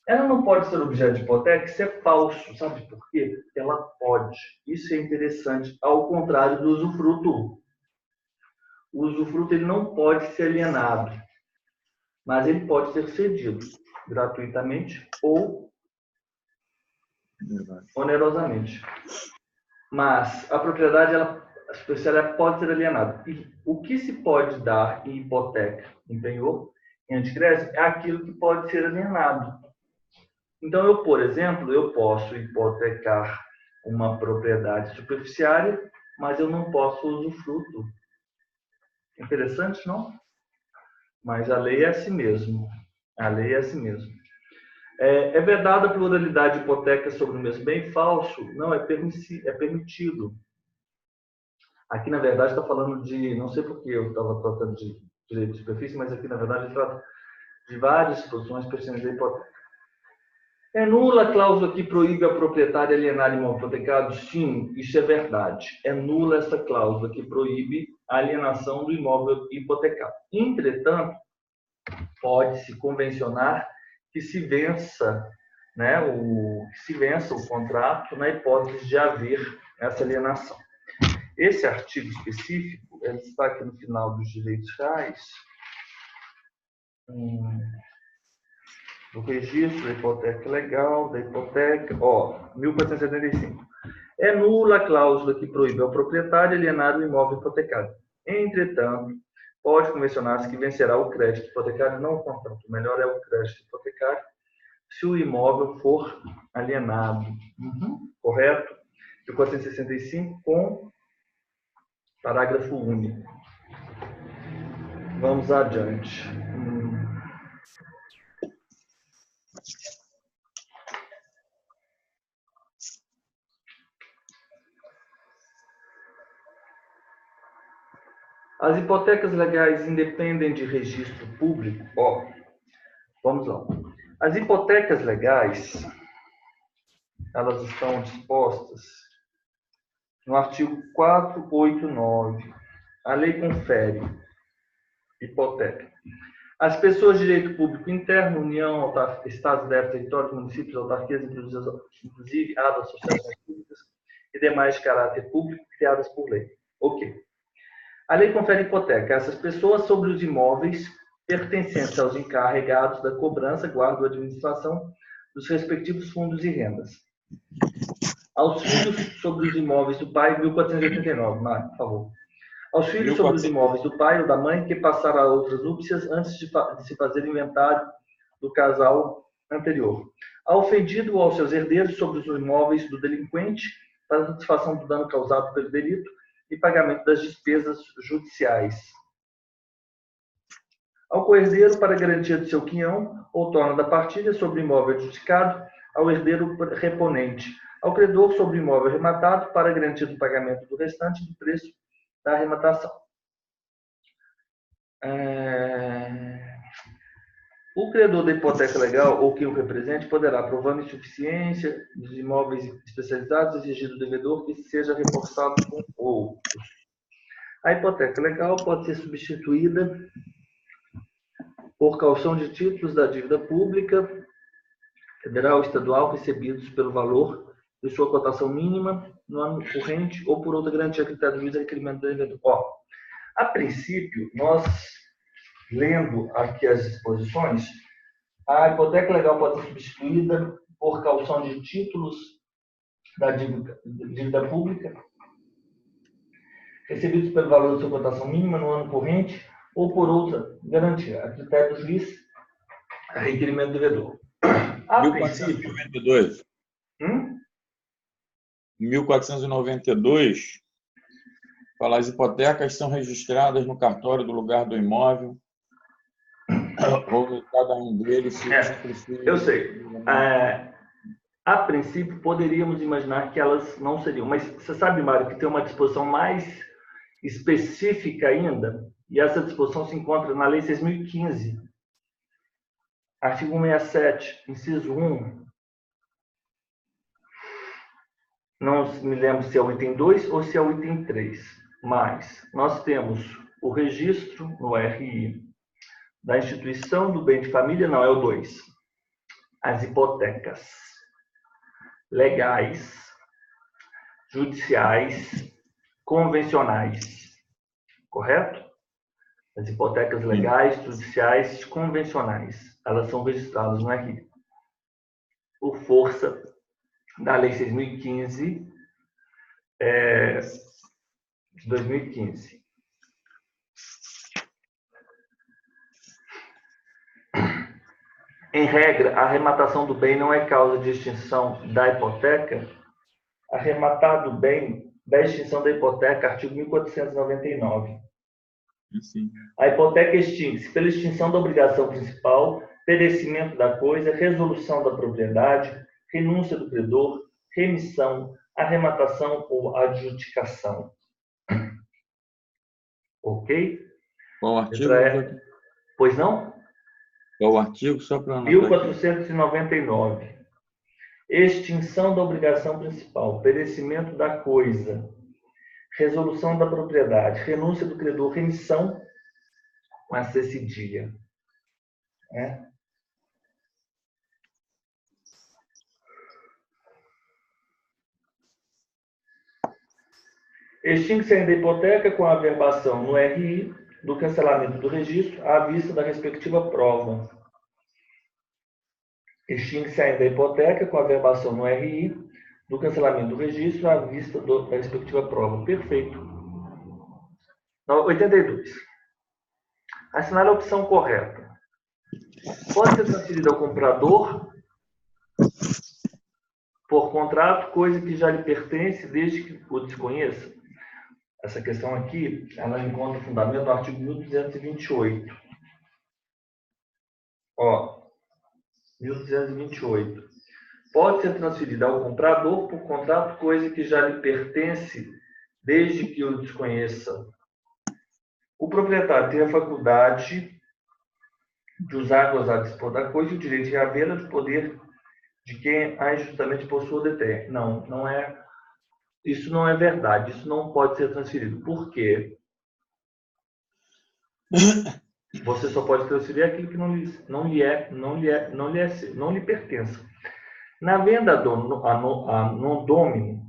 Ela não pode ser objeto de hipoteca, isso é falso. Sabe por quê? Porque ela pode. Isso é interessante, ao contrário do usufruto. O usufruto ele não pode ser alienado, mas ele pode ser cedido gratuitamente ou onerosamente. Mas a propriedade, a superficialidade pode ser alienada. E o que se pode dar em hipoteca, em penhor, em anticrésimo, é aquilo que pode ser alienado. Então, eu, por exemplo, eu posso hipotecar uma propriedade superficiária, mas eu não posso usufruto. Interessante, não? Mas a lei é assim mesmo. A lei é assim mesmo. É vedada a pluralidade de hipotecas sobre o mesmo bem? Falso. Não, é permitido. Aqui, na verdade, está falando de... Não sei por que eu estava tratando de direito de superfície, mas aqui, na verdade, trata de várias situações pertinentes à hipoteca. É nula a cláusula que proíbe a proprietária alienar imóvel hipotecado? Sim, isso é verdade. É nula essa cláusula que proíbe a alienação do imóvel hipotecado. Entretanto, pode-se convencionar que se vença, né, o contrato na hipótese de haver essa alienação. Esse artigo específico, ele está aqui no final dos direitos reais, do registro da hipoteca legal, da hipoteca, 1475. É nula a cláusula que proíbe ao proprietário alienar o imóvel hipotecado. Entretanto, pode convencionar-se que vencerá o crédito hipotecário, não o contrato. O melhor é o crédito hipotecário, se o imóvel for alienado. Correto? 1465 com parágrafo único. Vamos adiante. As hipotecas legais independem de registro público? Vamos lá. As hipotecas legais, elas estão dispostas no artigo 489. A lei confere hipoteca. As pessoas de direito público interno, União, Estados, DF, territórios, municípios, autarquias, inclusive as associações públicas e demais de caráter público criadas por lei. Ok. A lei confere hipoteca a essas pessoas sobre os imóveis pertencentes aos encarregados da cobrança, guarda ou administração dos respectivos fundos e rendas. Aos filhos sobre os imóveis do pai, 1489, Mário, por favor. Aos filhos sobre os imóveis do pai ou da mãe que passaram a outras núpcias antes de se fazer inventário do casal anterior. Ao ofendido ou aos seus herdeiros sobre os imóveis do delinquente para satisfação do dano causado pelo delito e pagamento das despesas judiciais. Ao coerdeiro para garantia do seu quinhão ou torna da partilha sobre imóvel adjudicado ao herdeiro reponente. Ao credor sobre imóvel arrematado para garantia do pagamento do restante do preço da arrematação. O credor da hipoteca legal ou que o represente poderá, provando insuficiência dos imóveis especializados, exigir do devedor que seja reforçado com outros. A hipoteca legal pode ser substituída por caução de títulos da dívida pública, federal e estadual, recebidos pelo valor de sua cotação mínima no ano corrente ou por outra garantia a critério do juiz a requerimento do devedor. A princípio, nós, lendo aqui as disposições, a hipoteca legal pode ser substituída por caução de títulos da dívida pública, recebidos pelo valor de sua cotação mínima no ano corrente ou por outra garantia, a critério do juiz, a requerimento do devedor. A 1492. 1492, fala, as hipotecas são registradas no cartório do lugar do imóvel ou em cada um deles. Eu sei. A princípio, poderíamos imaginar que elas não seriam. Mas você sabe, Mário, que tem uma disposição mais específica ainda, e essa disposição se encontra na Lei 6.015, artigo 167, inciso 1. Não me lembro se é o item 2 ou se é o item 3, mas nós temos o registro no RI da instituição do bem de família, não, é o 2. As hipotecas legais, judiciais, convencionais. Correto? As hipotecas legais, judiciais, convencionais. Elas são registradas no RI. Por força da Lei 6.015, de 2015. Em regra, a arrematação do bem não é causa de extinção da hipoteca. Arrematar do bem da extinção da hipoteca, artigo 1499. Sim. A hipoteca extingue-se pela extinção da obrigação principal, perecimento da coisa, resolução da propriedade, renúncia do credor, remissão, arrematação ou adjudicação. Ok? Qual artigo? Pois não? Qual artigo? Só para 1499. Extinção da obrigação principal, perecimento da coisa, resolução da propriedade, renúncia do credor, remissão com essa cedilha. Extingue-se ainda a hipoteca com a averbação no RI do cancelamento do registro à vista da respectiva prova. Extingue-se ainda a hipoteca com a averbação no RI do cancelamento do registro à vista da respectiva prova. Perfeito. 82. Assinar a opção correta. Pode ser transferida ao comprador por contrato, coisa que já lhe pertence desde que o desconheça. Essa questão aqui, ela encontra fundamento no artigo 1228. 1228. Pode ser transferida ao comprador por contrato, coisa que já lhe pertence desde que o desconheça. O proprietário tem a faculdade de usar, gozar, dispor da coisa e o direito de havê-la de poder de quem a injustamente possui ou detém. Não é. Isso não é verdade. Isso não pode ser transferido. Por quê? Você só pode transferir aquilo que não lhe pertence. Na venda a non domini,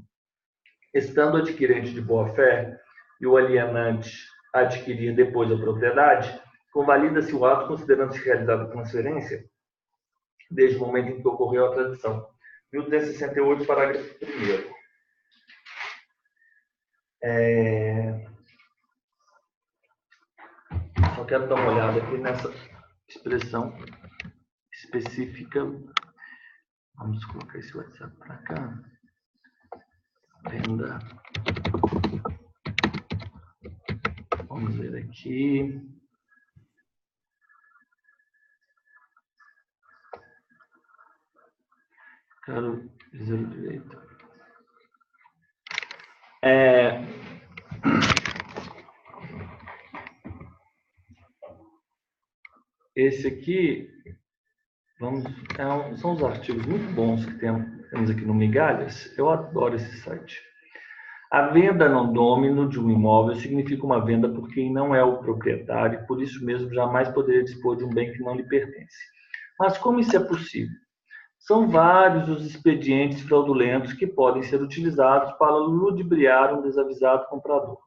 estando o adquirente de boa-fé e o alienante adquirir depois a propriedade, convalida-se o ato considerando-se realizada a transferência desde o momento em que ocorreu a tradição. 1268, parágrafo 1º. Só quero dar uma olhada aqui nessa expressão específica. Vamos colocar esse WhatsApp para cá. Venda. Vamos ver aqui. Quero dizer o direito. Esse aqui, são os artigos muito bons que temos aqui no Migalhas. Eu adoro esse site. A venda non domino de um imóvel significa uma venda por quem não é o proprietário e, por isso mesmo, jamais poderia dispor de um bem que não lhe pertence. Mas como isso é possível? São vários os expedientes fraudulentos que podem ser utilizados para ludibriar um desavisado comprador.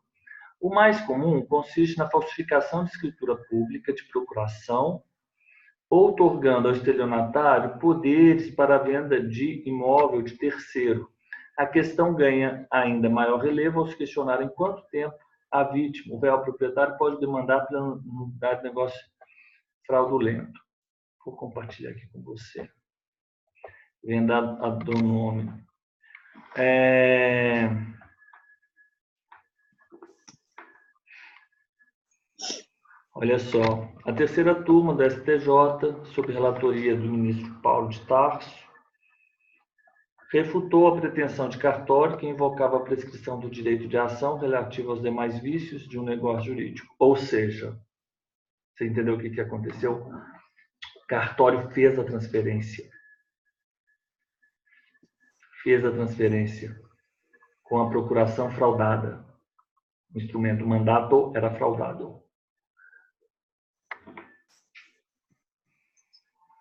O mais comum consiste na falsificação de escritura pública de procuração, outorgando ao estelionatário poderes para a venda de imóvel de terceiro. A questão ganha ainda maior relevo ao se questionar em quanto tempo a vítima, o real proprietário, pode demandar pela nulidade de negócio fraudulento. Vou compartilhar aqui com você. Venda ad hominem. Olha só, a terceira turma da STJ, sob relatoria do ministro Paulo de Tarso, refutou a pretensão de cartório que invocava a prescrição do direito de ação relativo aos demais vícios de um negócio jurídico. Ou seja, você entendeu o que aconteceu? O cartório fez a transferência. Fez a transferência com a procuração fraudada. O instrumento mandato era fraudado.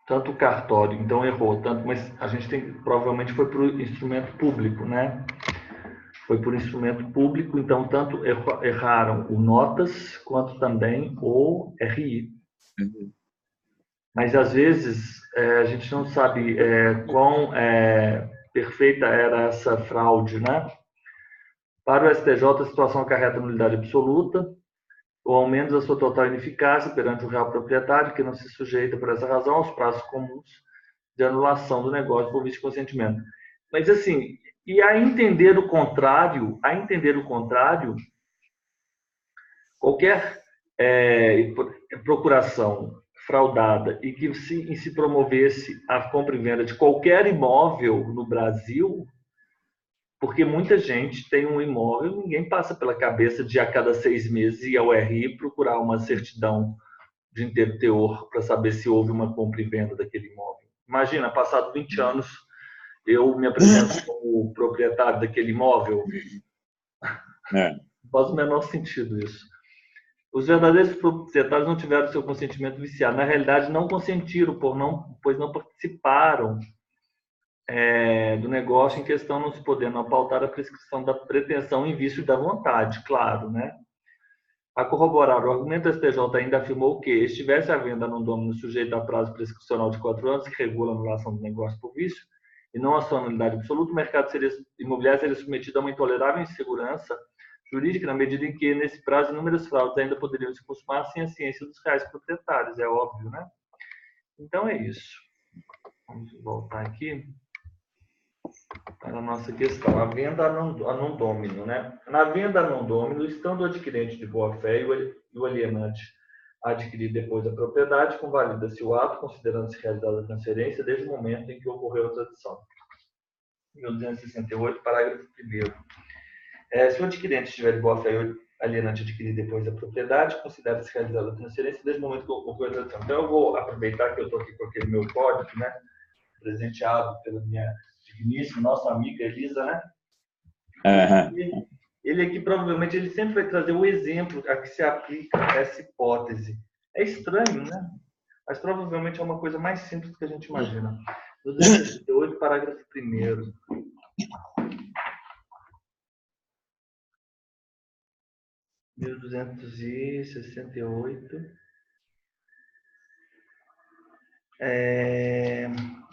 Tanto o cartório, então errou, mas a gente provavelmente foi para o instrumento público, né? Foi por instrumento público, então tanto erraram o notas quanto também o RI. Mas às vezes a gente não sabe quão perfeita era essa fraude, né? Para o STJ, a situação acarreta nulidade absoluta, ou ao menos a sua total ineficácia perante o real proprietário, que não se sujeita, por essa razão, aos prazos comuns de anulação do negócio por vício de consentimento. Mas, assim, e a entender o contrário, qualquer procuração fraudada e que se promovesse a compra e venda de qualquer imóvel no Brasil, porque muita gente tem um imóvel, ninguém passa pela cabeça de a cada 6 meses ir ao RI procurar uma certidão de inteiro teor para saber se houve uma compra e venda daquele imóvel. Imagina, passado 20 anos, eu me apresento como proprietário daquele imóvel. Não faz o menor sentido isso. Os verdadeiros proprietários não tiveram seu consentimento viciado. Na realidade, não consentiram, pois não participaram do negócio em questão, não se podendo pautar a prescrição da pretensão em vício da vontade, claro, né? A corroborar, o argumento do STJ ainda afirmou que, estivesse a venda num domínio sujeito a prazo prescricional de 4 anos, que regula a anulação do negócio por vício, e não a sua nulidade absoluta, o mercado imobiliário seria submetido a uma intolerável insegurança jurídica, na medida em que, nesse prazo, inúmeras fraudes ainda poderiam se consumar sem a ciência dos reais proprietários, é óbvio, né? Então é isso. Vamos voltar aqui para a nossa questão. A venda a non domino, né? Na venda a non domino, estando o adquirente de boa-fé e o alienante a adquirir depois a propriedade, convalida-se o ato, considerando-se realizada a transferência, desde o momento em que ocorreu a tradição. 1268, parágrafo 1º. Se o adquirente estiver de boa-fé e o alienante adquirir depois a propriedade, considera-se realizada a transferência desde o momento que ocorreu a tradição. Então, eu vou aproveitar que eu estou aqui com aquele meu código, né? Presenteado pela minha digníssima, nossa amiga Elisa, né? Ele aqui, provavelmente, ele sempre vai trazer o exemplo a que se aplica essa hipótese. É estranho, né? Mas provavelmente é uma coisa mais simples do que a gente imagina. 268, parágrafo 1º. Mil duzentos e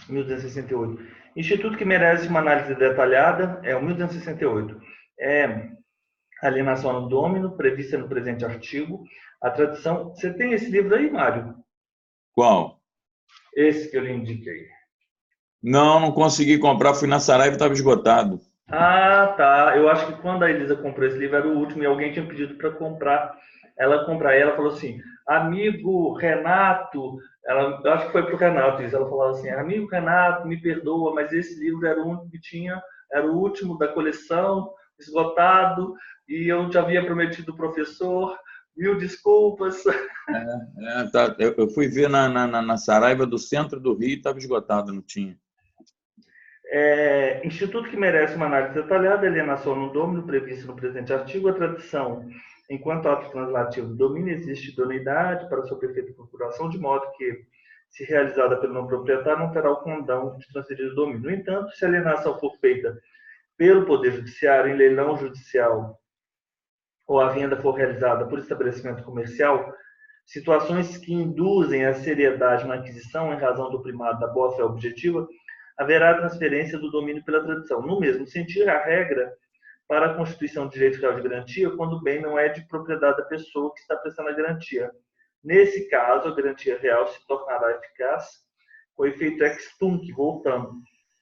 1268. Instituto que merece uma análise detalhada é o 1268. Alienação no domínio, prevista no presente artigo. A tradição... Você tem esse livro aí, Mário? Qual? Esse que eu lhe indiquei. Não consegui comprar. Fui na Saraiva e estava esgotado. Ah, tá. Eu acho que quando a Elisa comprou esse livro, era o último, e alguém tinha pedido para comprar. Ela falou assim, amigo Renato, eu acho que foi para o Renato isso, ela falou assim, amigo Renato, me perdoa, mas esse livro era o único que tinha, era o último da coleção, esgotado, e eu já havia prometido ao professor, mil desculpas. Tá. Eu fui ver na Saraiva do centro do Rio e estava esgotado, não tinha. Instituto que merece uma análise detalhada, alienação no domínio previsto no presente artigo, a tradição, enquanto ato translativo do domínio, existe idoneidade para sua perfeita procuração, de modo que, se realizada pelo não proprietário, não terá o condão de transferir o domínio. No entanto, se a alienação for feita pelo Poder Judiciário, em leilão judicial, ou a venda for realizada por estabelecimento comercial, situações que induzem a seriedade na aquisição em razão do primado da boa-fé objetiva, haverá transferência do domínio pela tradição. No mesmo sentido, a regra para a constituição de direito real de garantia quando o bem não é de propriedade da pessoa que está prestando a garantia. Nesse caso, a garantia real se tornará eficaz com efeito ex tunc, voltando,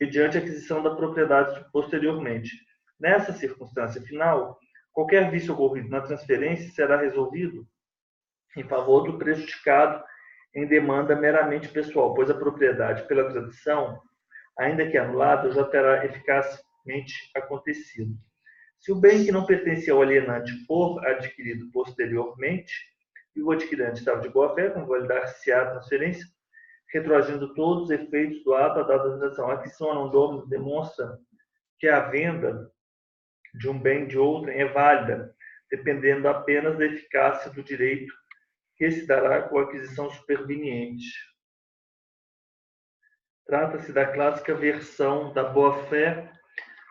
mediante a aquisição da propriedade posteriormente. Nessa circunstância final, qualquer vício ocorrido na transferência será resolvido em favor do prejudicado em demanda meramente pessoal, pois a propriedade pela tradição, ainda que anulado, já terá eficazmente acontecido. Se o bem que não pertencia ao alienante for adquirido posteriormente e o adquirente estava de boa-fé, convalidar-se-á a transferência, retroagindo todos os efeitos do ato à data da transação. A aquisição a non domino demonstra que a venda de um bem de outrem é válida, dependendo apenas da eficácia do direito que se dará com a aquisição superveniente. Trata-se da clássica versão da boa-fé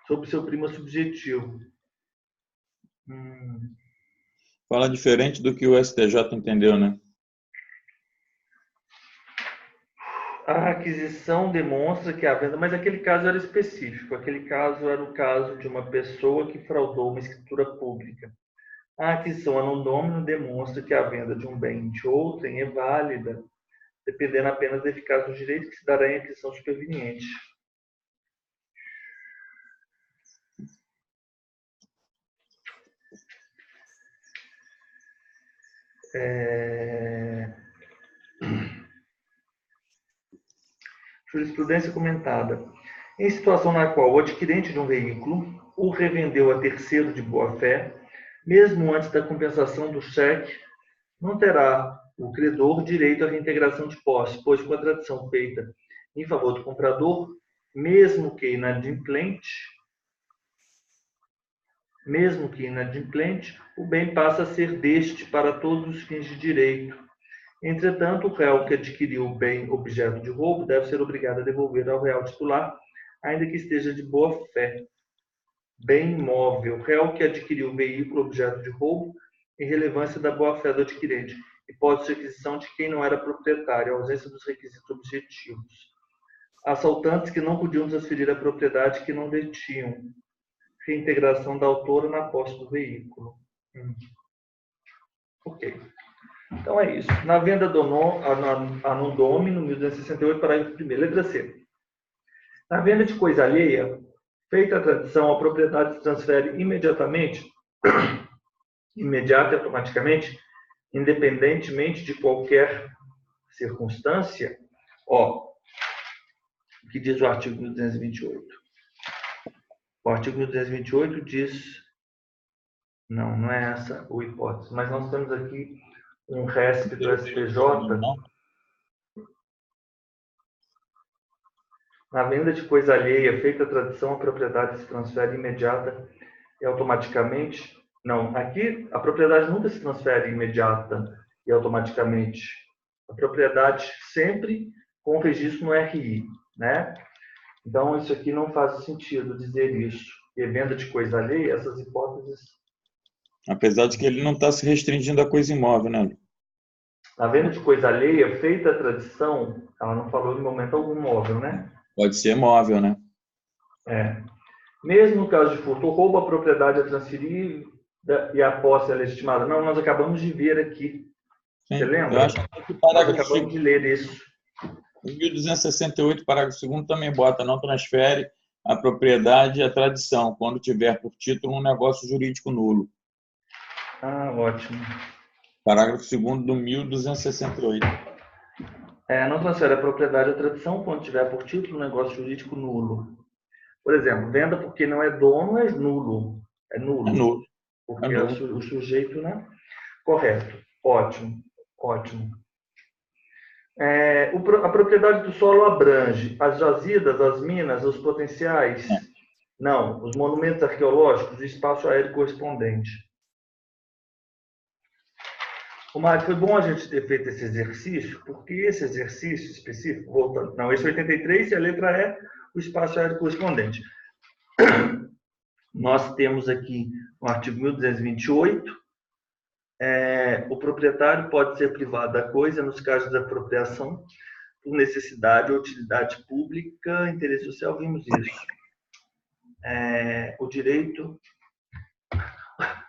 sobre seu primo subjetivo. Fala diferente do que o STJ entendeu, né? A aquisição demonstra que a venda, mas aquele caso era específico. Aquele caso era o caso de uma pessoa que fraudou uma escritura pública. A aquisição anônima demonstra que a venda de um bem de outrem é válida, dependendo apenas da eficácia do direito que se dará em aquisição superveniente. Jurisprudência comentada. Em situação na qual o adquirente de um veículo o revendeu a terceiro de boa-fé, mesmo antes da compensação do cheque, não terá o credor direito à reintegração de posse, pois com a tradição feita em favor do comprador, mesmo que inadimplente, o bem passa a ser deste para todos os fins de direito. Entretanto, o réu que adquiriu o bem objeto de roubo deve ser obrigado a devolver ao real titular, ainda que esteja de boa fé. Bem imóvel, réu que adquiriu o veículo objeto de roubo, em relevância da boa fé do adquirente, hipótese de aquisição de quem não era proprietário, a ausência dos requisitos objetivos. Assaltantes que não podiam transferir a propriedade que não detinham. Reintegração da autora na posse do veículo. Ok. Então é isso. Na venda do anno domini, 1268, parágrafo 1º. Letra C. Na venda de coisa alheia, feita a tradição, a propriedade se transfere imediata e automaticamente, independentemente de qualquer circunstância. O que diz o artigo 1228? O artigo 1228 diz... Não é essa o hipótese, mas nós temos aqui um RESP do STJ. Na venda de coisa alheia, feita a tradição, a propriedade se transfere imediata e automaticamente. Não, aqui a propriedade nunca se transfere imediata e automaticamente. A propriedade sempre com registro no RI, né? Então, isso aqui não faz sentido dizer isso. E venda de coisa alheia, essas hipóteses... Apesar de que ele não está se restringindo a coisa imóvel, né? Na venda de coisa alheia, feita a tradição, ela não falou em momento algum móvel, né? Pode ser móvel, né? É. Mesmo no caso de furto ou roubo, a propriedade é transferida e a posse é legitimada. Não, nós acabamos de ver aqui. Sim, você lembra? Eu acho que o parágrafo nós acabamos de ler isso. O 1268, parágrafo 2º, também bota: não transfere a propriedade e a tradição, quando tiver por título um negócio jurídico nulo. Ah, ótimo. Parágrafo 2º do 1268. Não transfere a propriedade e a tradição quando tiver por título um negócio jurídico nulo. Por exemplo, venda porque não é dono é nulo. É nulo. É nulo. Porque é o sujeito, né? Correto. Ótimo. Ótimo. A propriedade do solo abrange as jazidas, as minas, os potenciais? Não. Os monumentos arqueológicos, o espaço aéreo correspondente. Mário, foi bom a gente ter feito esse exercício, porque esse exercício específico, voltando, não, esse 83 e a letra E, o espaço aéreo correspondente. Nós temos aqui no artigo 1228, o proprietário pode ser privado da coisa nos casos de apropriação por necessidade ou utilidade pública, interesse social, vimos isso. O direito...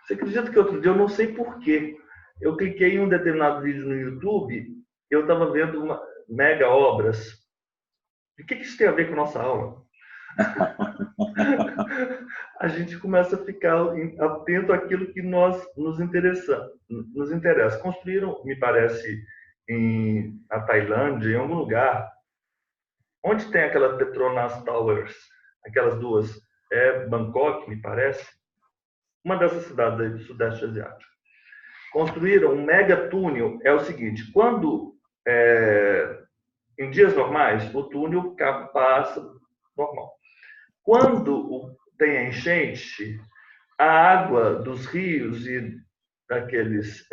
Você acredita que outro dia, eu não sei porquê, eu cliquei em um determinado vídeo no YouTube, eu estava vendo mega obras. O que isso tem a ver com a nossa aula? A gente começa a ficar atento àquilo que nos interessa. Construíram, me parece, na Tailândia, em algum lugar, onde tem aquelas Petronas Towers, aquelas duas, Bangkok, me parece, uma dessas cidades aí do Sudeste Asiático. Construíram um mega túnel. É o seguinte: quando em dias normais o túnel o carro passa normal. Quando tem a enchente, a água dos rios e daqueles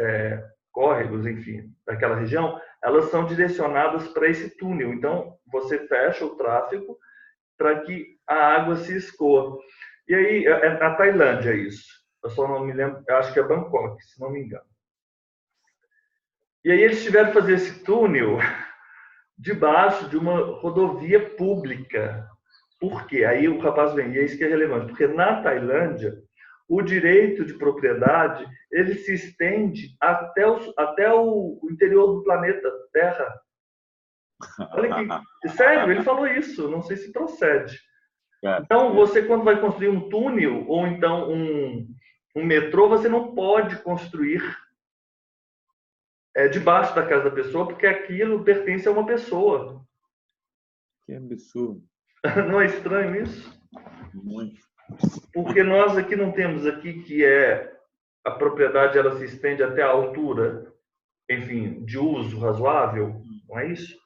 córregos, enfim, daquela região, elas são direcionadas para esse túnel. Então você fecha o tráfego para que a água se escoa. E aí a Tailândia é isso. Eu só não me lembro, eu acho que é Bangkok, se não me engano. E aí eles tiveram que fazer esse túnel debaixo de uma rodovia pública. Por quê? Aí o rapaz vem, e é isso que é relevante, porque na Tailândia, o direito de propriedade ele se estende até o interior do planeta Terra. Olha que sério, ele falou isso, não sei se procede. Então, você quando vai construir um túnel ou então um metrô, você não pode construir debaixo da casa da pessoa, porque aquilo pertence a uma pessoa. Que absurdo. Não é estranho isso? Muito. Porque nós aqui não temos aqui que a propriedade ela se estende até a altura, enfim, de uso razoável, não é isso?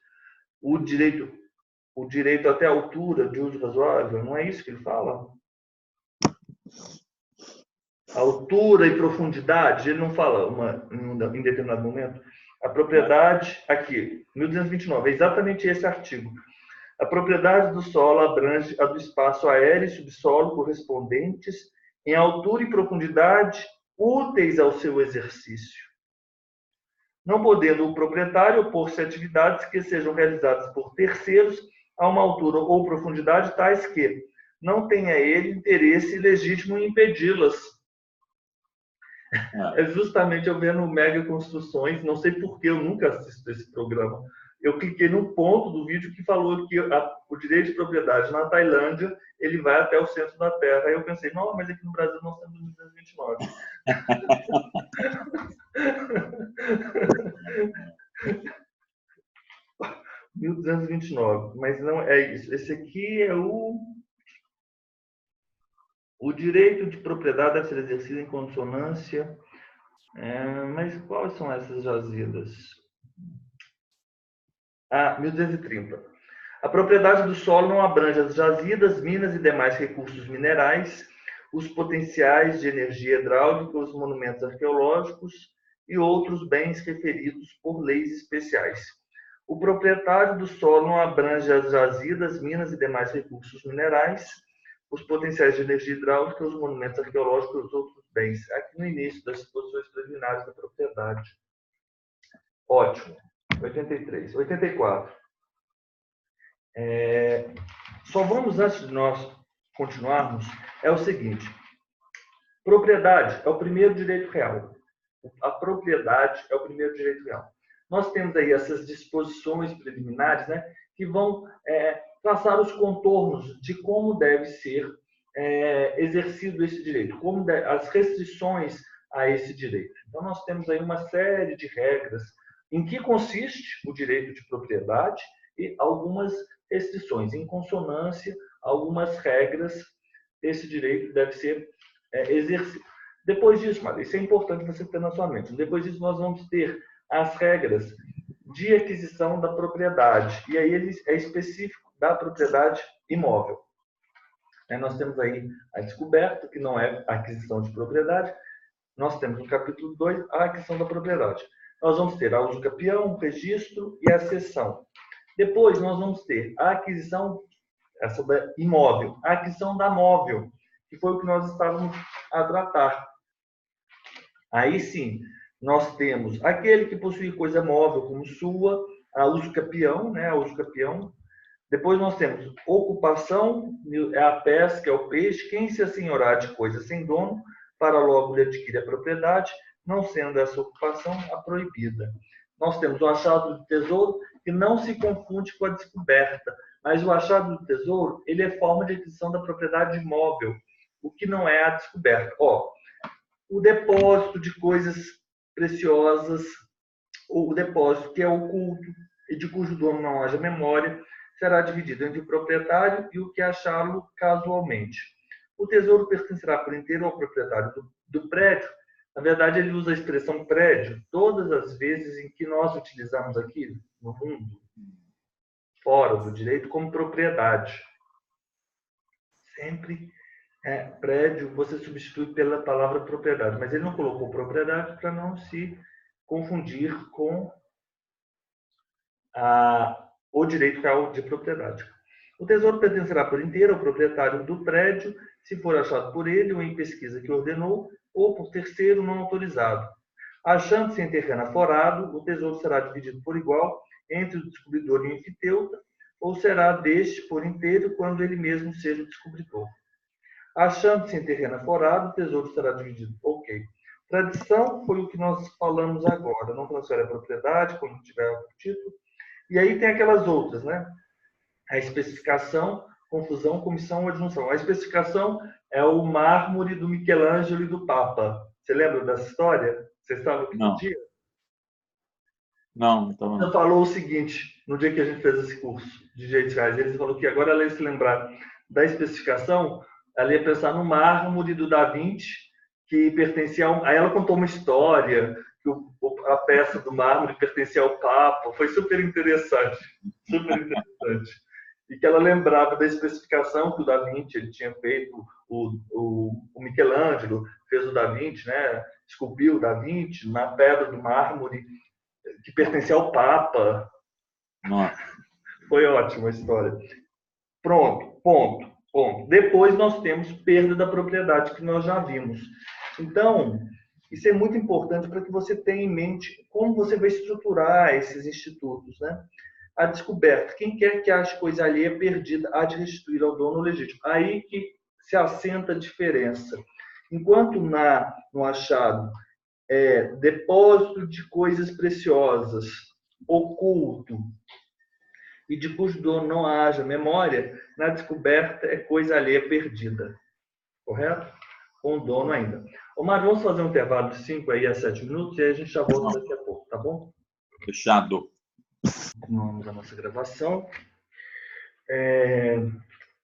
O direito até a altura de uso razoável, não é isso que ele fala? Altura e profundidade, ele não fala em determinado momento. A propriedade, aqui, 1229, é exatamente esse artigo. A propriedade do solo abrange a do espaço aéreo e subsolo correspondentes em altura e profundidade úteis ao seu exercício, não podendo o proprietário opor-se a atividades que sejam realizadas por terceiros a uma altura ou profundidade tais que não tenha ele interesse legítimo em impedi-las. É justamente eu vendo Mega Construções, não sei por que eu nunca assisto esse programa. Eu cliquei no ponto do vídeo que falou que o direito de propriedade na Tailândia ele vai até o centro da Terra. Aí eu pensei, não, mas aqui no Brasil nós temos 1929. 1229, mas não é isso. Esse aqui é o direito de propriedade deve ser exercido em consonância. Mas quais são essas jazidas? 1230. A propriedade do solo não abrange as jazidas, minas e demais recursos minerais, os potenciais de energia hidráulica, os monumentos arqueológicos e outros bens referidos por leis especiais. O proprietário do solo não abrange as jazidas, minas e demais recursos minerais, os potenciais de energia hidráulica, os monumentos arqueológicos e os outros bens. Aqui no início das disposições preliminares da propriedade. Ótimo. 83. 84. Só vamos, antes de nós continuarmos, é o seguinte. Propriedade é o primeiro direito real. A propriedade é o primeiro direito real. Nós temos aí essas disposições preliminares, né, que vão traçar os contornos de como deve ser exercido esse direito, as restrições a esse direito. Então, nós temos aí uma série de regras em que consiste o direito de propriedade e algumas restrições. Em consonância, algumas regras, esse direito deve ser exercido. Depois disso, Maria, isso é importante você ter na sua mente. Depois disso, nós vamos ter as regras de aquisição da propriedade. E aí ele é específico da propriedade imóvel. Nós temos aí a descoberta, que não é a aquisição de propriedade. Nós temos no capítulo 2 a aquisição da propriedade. Nós vamos ter a uso capião, o registro e a cessão. Depois nós vamos ter a aquisição da imóvel, a aquisição da móvel, que foi o que nós estávamos a tratar. Aí sim, nós temos aquele que possui coisa móvel como sua, a uso capião, né? A uso capião. Depois nós temos ocupação, é a pesca, é o peixe, quem se assenhorar de coisa sem dono, para logo lhe adquirir a propriedade, não sendo essa ocupação a proibida. Nós temos o achado do tesouro, que não se confunde com a descoberta, mas o achado do tesouro, ele é forma de aquisição da propriedade imóvel, o que não é a descoberta. O depósito de coisas preciosas, ou o depósito que é oculto e de cujo dono não haja memória, será dividido entre o proprietário e o que achá-lo casualmente. O tesouro pertencerá por inteiro ao proprietário do prédio. Na verdade, ele usa a expressão prédio todas as vezes em que nós utilizamos aqui no mundo, fora do direito, como propriedade. Sempre prédio você substitui pela palavra propriedade, mas ele não colocou propriedade para não se confundir com o direito real de propriedade. O tesouro pertencerá por inteiro ao proprietário do prédio, se for achado por ele ou em pesquisa que ordenou, ou por terceiro não autorizado. Achando-se em terreno aforado, o tesouro será dividido por igual entre o descobridor e o enfiteuta, ou será deste por inteiro quando ele mesmo seja o descobridor. Achando-se em terreno aforado, o tesouro será dividido. Ok. Tradição foi o que nós falamos agora. Não transfere a propriedade quando tiver o título. E aí tem aquelas outras, né? A especificação, confusão, comissão ou adjunção. A especificação é o mármore do Michelangelo e do Papa. Você lembra dessa história? Você estava aqui no dia? Não, então não. Ele falou o seguinte, no dia que a gente fez esse curso de jeitos reais, ele falou que agora ela ia se lembrar da especificação, ela ia pensar no mármore do Da Vinci, que pertencia a Aí ela contou uma história, que a peça do mármore pertencia ao Papa. Foi super interessante. Super interessante. E que ela lembrava da especificação que o Da Vinci ele tinha feito, o Michelangelo fez o Da Vinci, né? Esculpiu o Da Vinci na pedra do mármore que pertencia ao Papa. Nossa. Foi ótima a história. Pronto, ponto. Depois nós temos perda da propriedade, que nós já vimos. Então, isso é muito importante para que você tenha em mente como você vai estruturar esses institutos, né? A descoberta. Quem quer que ache coisa alheia perdida há de restituir ao dono legítimo. Aí que se assenta a diferença. Enquanto no achado depósito de coisas preciosas, oculto, e de cujo dono não haja memória, na descoberta é coisa alheia perdida. Correto? Com o dono ainda. Omar, vamos fazer um intervalo de 5 a 7 minutos e aí a gente já volta daqui a pouco, tá bom? Fechado. Continuamos a nossa gravação.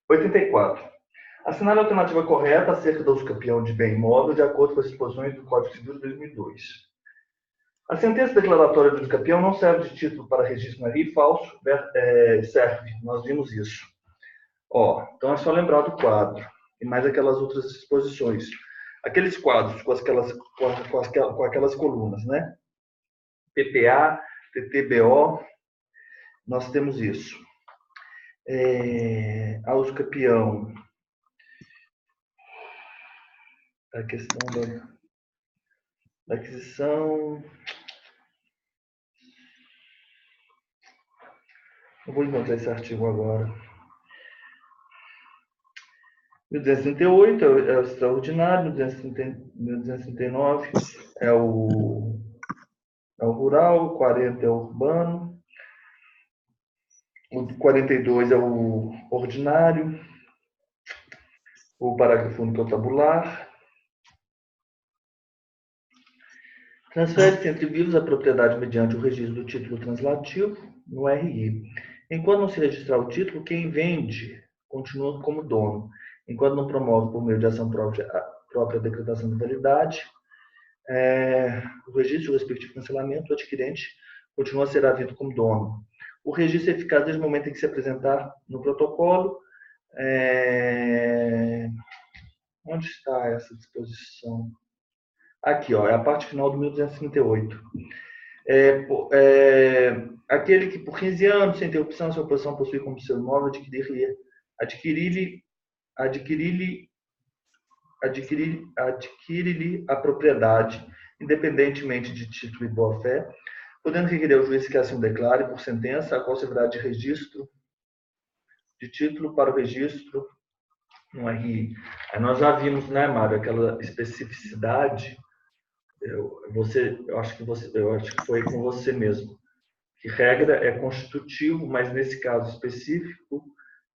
84. Assinar a alternativa correta acerca do usucapião de bem imóvel de acordo com as disposições do Código Civil de 2002. A sentença declaratória do usucapião não serve de título para registro na RI falso, serve, nós vimos isso. Então é só lembrar do quadro e mais aquelas outras disposições. Aqueles quadros com aquelas colunas, né? PPA, TTBO, nós temos isso. A usucapião, a questão da aquisição. Eu vou encontrar esse artigo agora. 1238 é o extraordinário, 1239 é o rural, o 40 é o urbano, o 42 é o ordinário, o parágrafo único é o tabular. Transfere-se entre vivos a propriedade mediante o registro do título translativo no RI. Enquanto não se registrar o título, quem vende continua como dono. Enquanto não promove por meio de ação própria a decretação de validade, o registro do respectivo cancelamento, o adquirente continua a ser havido como dono. O registro é eficaz desde o momento em que se apresentar no protocolo. Onde está essa disposição? Aqui, é a parte final do 1238. Aquele que por 15 anos, sem ter opção, sua posição possui como seu imóvel, adquire-lhe a propriedade, independentemente de título e boa-fé, podendo requerer ao juiz que assim declare por sentença, a qual servirá de registro de título para o registro no RI. Aí nós já vimos, né, Mário, aquela especificidade. Eu acho que foi com você mesmo. Que regra é constitutivo, mas nesse caso específico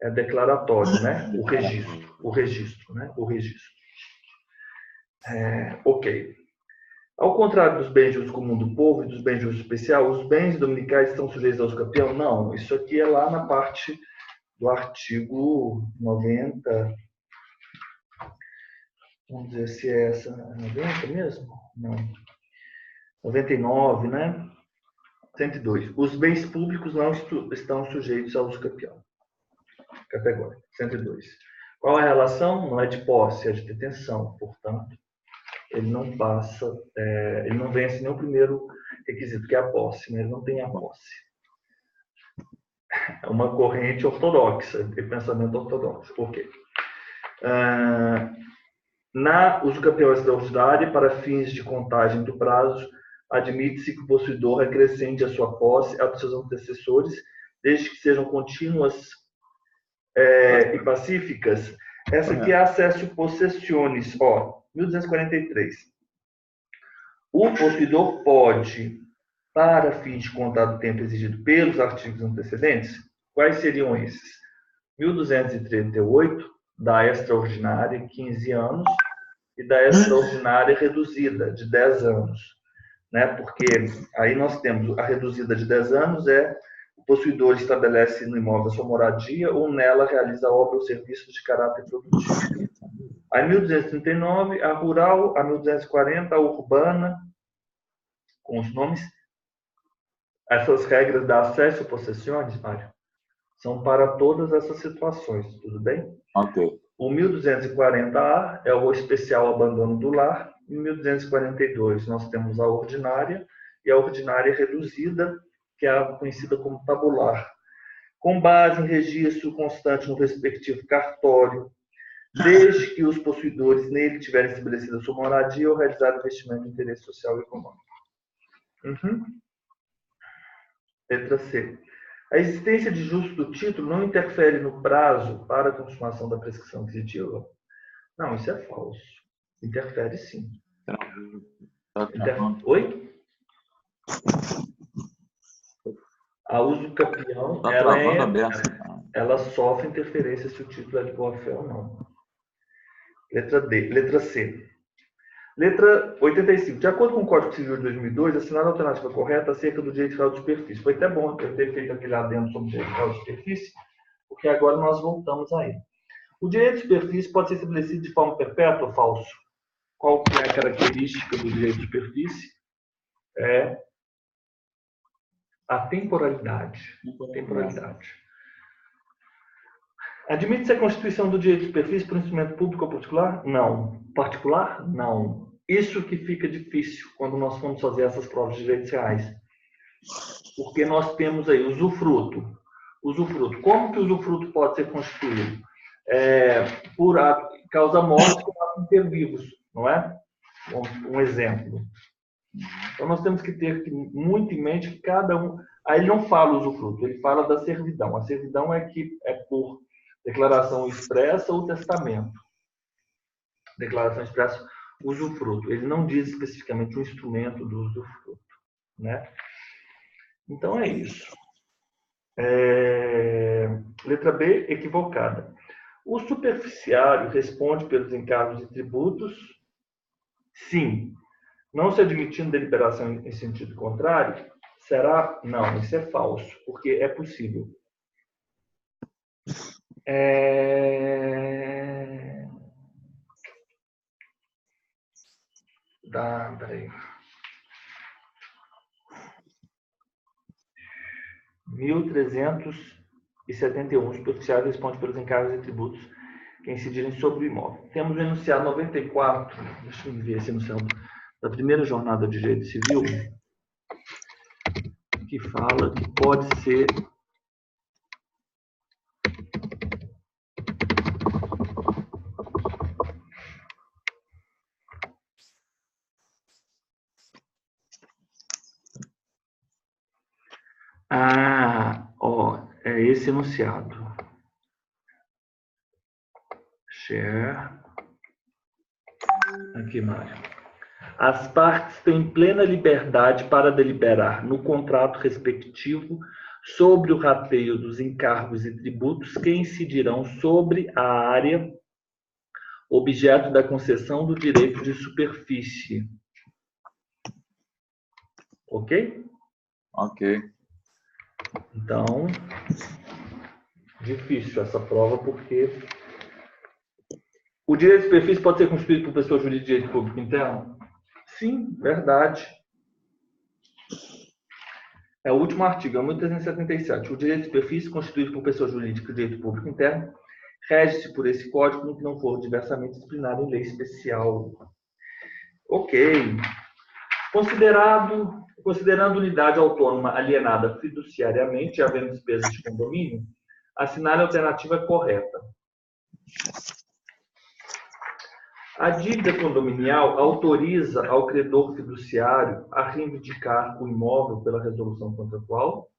é declaratório, né? O registro, né? O registro. Ok. Ao contrário dos bens de uso comum do povo e dos bens de uso especial, os bens dominicais estão sujeitos ao usucapião? Não, isso aqui é lá na parte do artigo 90. Vamos dizer se é essa 90 mesmo? Não. 99, né? 102. Os bens públicos não estão sujeitos ao usucapião. Categoria. 102. Qual é a relação? Não é de posse, é de detenção. Portanto, ele não passa, ele não vence nem o primeiro requisito, que é a posse, né? Ele não tem a posse. É uma corrente ortodoxa, de pensamento ortodoxo. Ok. Na usucapião extraordinário, para fins de contagem do prazo, admite-se que o possuidor acrescente a sua posse aos seus antecessores, desde que sejam contínuas e pacíficas. Essa aqui é acesso possessiones, 1243. O possuidor pode, para fins de contado tempo exigido pelos artigos antecedentes, quais seriam esses? 1238, da extraordinária, 15 anos, e da extraordinária reduzida, de 10 anos. Né? Porque aí nós temos a reduzida de 10 anos, o possuidor estabelece no imóvel sua moradia ou nela realiza obra ou serviço de caráter produtivo. Aí 1239, a rural, a 1240, a urbana, com os nomes. Essas regras da acesso a possessões, Mário, são para todas essas situações, tudo bem? Ok. O 1240A é o especial abandono do lar. Em 1242 nós temos a ordinária e a ordinária reduzida, que é a conhecida como tabular, com base em registro constante no respectivo cartório, desde que os possuidores nele tiverem estabelecido a sua moradia ou realizado investimento de interesse social e econômico. Letra C. A existência de justo do título não interfere no prazo para a consumação da prescrição aquisitiva. Não, isso é falso. Interfere sim. Oi? A uso capião, ela sofre interferência se o título é de boa fé ou não. Letra D. Letra C. Letra 85. De acordo com o Código Civil de 2002, assinada a alternativa correta acerca do direito real de superfície. Foi até bom eu ter feito aquele adendo sobre o direito real de superfície, porque agora nós voltamos a ele. O direito de superfície pode ser estabelecido de forma perpétua ou falso? Qual que é a característica do direito de superfície? É a temporalidade. Admite-se a constituição do direito de superfície por instrumento público ou particular? Não. Particular? Não. Isso que fica difícil quando nós vamos fazer essas provas de direitos reais. Porque nós temos aí usufruto. Como que o usufruto pode ser constituído? Por causa morte ou ato inter vivos, não é? Um exemplo. Então nós temos que ter muito em mente que cada um... Aí ele não fala usufruto, ele fala da servidão. A servidão é por declaração expressa ou testamento. Declaração expressa, usufruto. Ele não diz especificamente o instrumento do usufruto, né? Então é isso. Letra B, equivocada. O superficiário responde pelos encargos e tributos? Sim. Não se admitindo deliberação em sentido contrário? Será? Não, isso é falso, porque é possível. Peraí. 1371. O superficiário responde pelos encargos e tributos que incidirem sobre o imóvel. Temos o enunciado 94, deixa eu ver esse enunciado da primeira jornada de direito civil, que fala que pode ser é esse enunciado. Share. Aqui, Mário. As partes têm plena liberdade para deliberar no contrato respectivo sobre o rateio dos encargos e tributos que incidirão sobre a área objeto da concessão do direito de superfície. Ok? Ok. Então, difícil essa prova, porque o direito de superfície pode ser constituído por pessoa jurídica de direito público interno? Sim, verdade. É o último artigo, é o 1377. O direito de superfície, constituído por pessoa jurídica de direito público interno, rege-se por esse código no que não for diversamente disciplinado em lei especial. Ok. Considerando unidade autônoma alienada fiduciariamente, havendo despesas de condomínio, assinale a alternativa correta. A dívida condominial autoriza ao credor fiduciário a reivindicar o imóvel pela resolução contratual.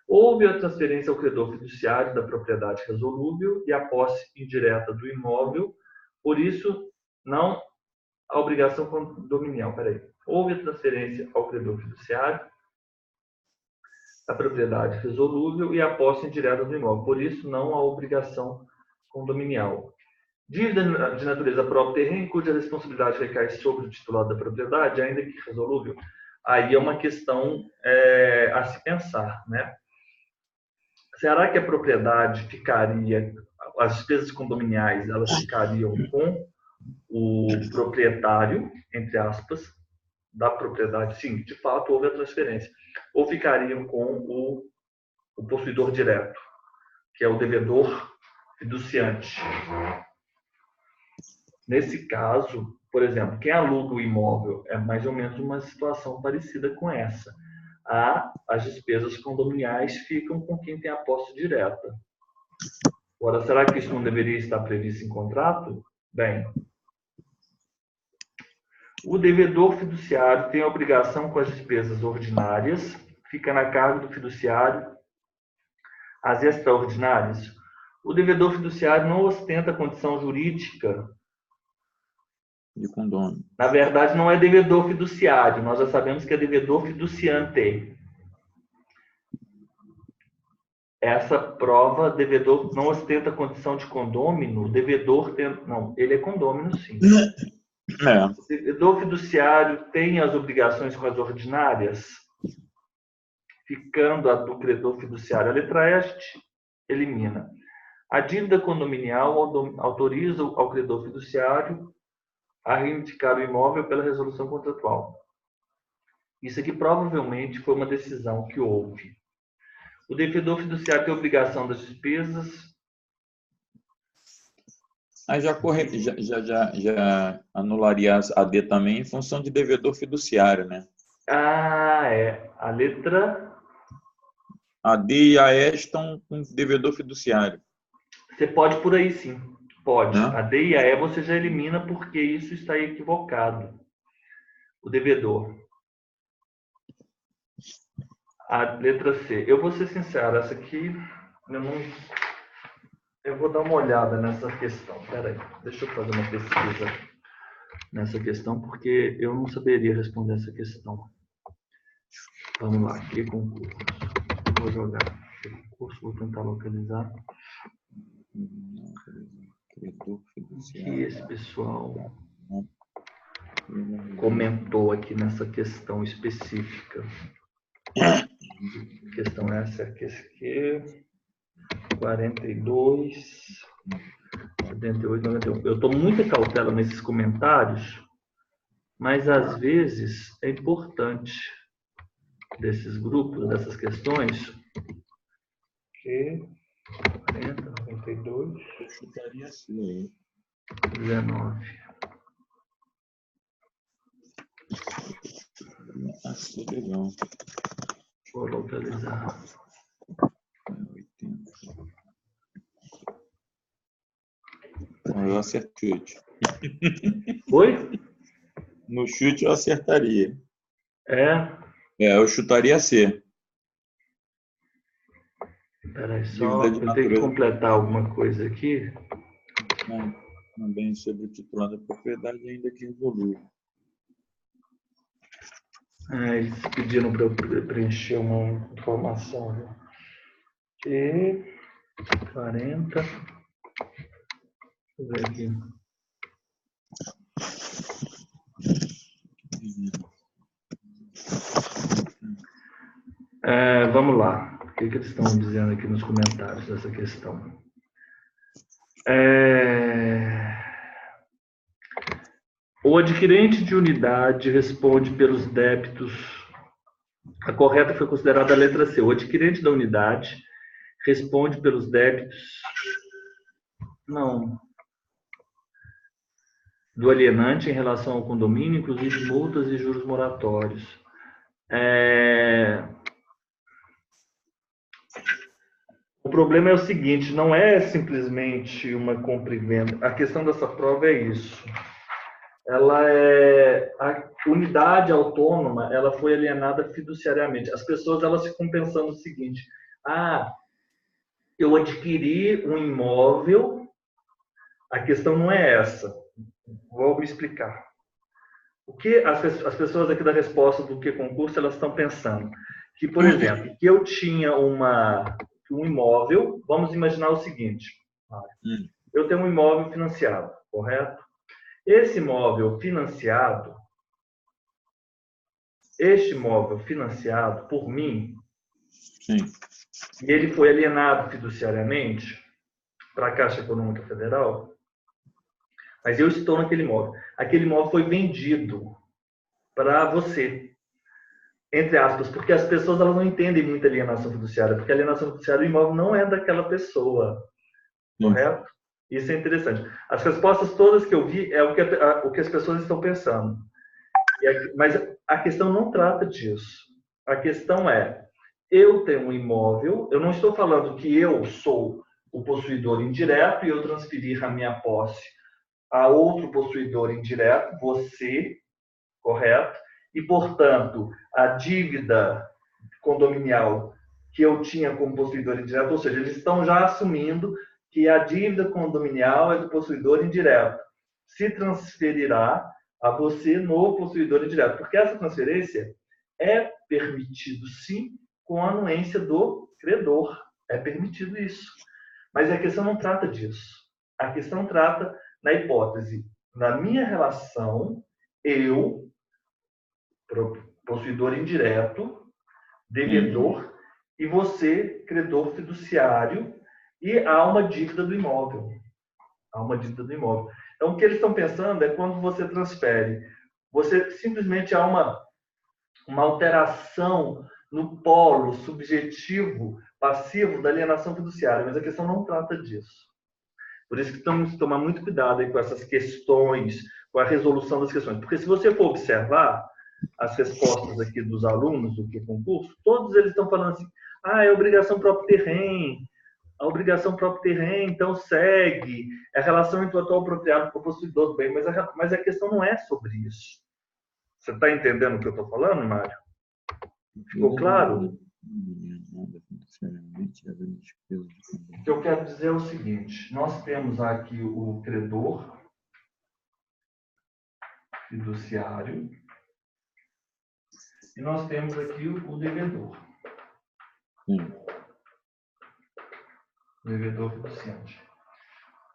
Houve a transferência ao credor fiduciário da propriedade resolúvel e a posse indireta do imóvel, por isso, não a obrigação condominial. Houve a transferência ao credor fiduciário da propriedade resolúvel e a posse indireta do imóvel, por isso, não a obrigação condominial. Dívida de natureza própria terreno, cuja responsabilidade recai sobre o titular da propriedade, ainda que resolúvel. Aí é uma questão a se pensar, né? Será que a propriedade ficaria, as despesas condominiais, elas ficariam com o proprietário, entre aspas, da propriedade? Sim, de fato, houve a transferência. Ou ficariam com o possuidor direto, que é o devedor fiduciante. Nesse caso, por exemplo, quem aluga o imóvel é mais ou menos uma situação parecida com essa. As despesas condominiais ficam com quem tem a posse direta. Agora, será que isso não deveria estar previsto em contrato? Bem, o devedor fiduciário tem a obrigação com as despesas ordinárias, fica na carga do fiduciário as extraordinárias. O devedor fiduciário não ostenta a condição jurídica de condômino. Na verdade, não é devedor fiduciário, nós já sabemos que é devedor fiduciante. Essa prova, devedor não ostenta a condição de condômino, o devedor tem... Não, ele é condômino, sim. O devedor fiduciário tem as obrigações com as ordinárias, ficando a do credor fiduciário. A letra E elimina. A dívida condominial autoriza ao credor fiduciário a reivindicar o imóvel pela resolução contratual. Isso aqui provavelmente foi uma decisão que houve. O devedor fiduciário tem a obrigação das despesas. Aí já anularia a D também em função de devedor fiduciário, né? A letra... A D e a E estão com devedor fiduciário. Você pode por aí, sim. Pode. A D e a E você já elimina porque isso está equivocado. O devedor. A letra C. Eu vou ser sincero, essa aqui eu vou dar uma olhada nessa questão. Espera aí, deixa eu fazer uma pesquisa nessa questão, porque eu não saberia responder essa questão. Vamos lá, que concurso. Vou jogar. Que concurso, vou tentar localizar. Que esse pessoal comentou aqui nessa questão específica. A questão essa é que 42, 78, 91. Eu estou muita cautela nesses comentários, mas às vezes é importante desses grupos, dessas questões, que 40, 92, eu chutaria assim, 19. Assim, legal. Vou localizar. 80. Eu acertei. Oi? No chute eu acertaria. Eu chutaria C. Peraí, só eu tenho que completar alguma coisa aqui. Também sobre o titular da propriedade, ainda que resolúvel. Eles pediram para eu preencher uma informação. E 40. Deixa eu ver aqui. Vamos lá. O que eles estão dizendo aqui nos comentários dessa questão? O adquirente de unidade responde pelos débitos. A correta foi considerada a letra C. O adquirente da unidade responde pelos débitos do alienante em relação ao condomínio, inclusive multas e juros moratórios. O problema é o seguinte, não é simplesmente uma compra e venda. A questão dessa prova é isso. ela é a unidade autônoma, ela foi alienada fiduciariamente. As pessoas elas ficam pensando o seguinte: ah, eu adquiri um imóvel. A questão não é essa. Vou me explicar. O que as pessoas aqui da resposta do que concurso elas estão pensando? Que, por exemplo, que eu tinha um imóvel, vamos imaginar o seguinte: eu tenho um imóvel financiado, correto? Este imóvel financiado por mim, Sim. e ele foi alienado fiduciariamente para a Caixa Econômica Federal, mas eu estou naquele imóvel. Aquele imóvel foi vendido para você, entre aspas, porque as pessoas elas não entendem muito alienação fiduciária, porque a alienação fiduciária, o imóvel não é daquela pessoa, correto? Isso é interessante. As respostas todas que eu vi é o que as pessoas estão pensando. Mas a questão não trata disso. A questão é, eu tenho um imóvel, eu não estou falando que eu sou o possuidor indireto e eu transferir a minha posse a outro possuidor indireto, você, correto? E, portanto, a dívida condominial que eu tinha como possuidor indireto, ou seja, eles estão já assumindo que a dívida condominial é do possuidor indireto, se transferirá a você no possuidor indireto, porque essa transferência é permitido sim com a anuência do credor, é permitido isso. Mas a questão não trata disso. A questão trata na hipótese, na minha relação, eu, possuidor indireto, devedor, e você, credor fiduciário, e há uma dívida do imóvel. Há uma dívida do imóvel. Então, o que eles estão pensando é quando você transfere, você simplesmente há uma alteração no polo subjetivo passivo da alienação fiduciária, mas a questão não trata disso. Por isso que temos que tomar muito cuidado aí com essas questões, com a resolução das questões. Porque se você for observar as respostas aqui dos alunos do que concurso, todos eles estão falando assim: ah, é obrigação próprio terreno, a obrigação próprio terreno, então segue, é a relação entre o atual proprietário com o possuidor do bem, mas a questão não é sobre isso. Você está entendendo o que eu estou falando, Mário? Ficou claro? O que eu quero dizer é o seguinte: nós temos aqui o credor fiduciário e nós temos aqui o devedor. O devedor fiduciante.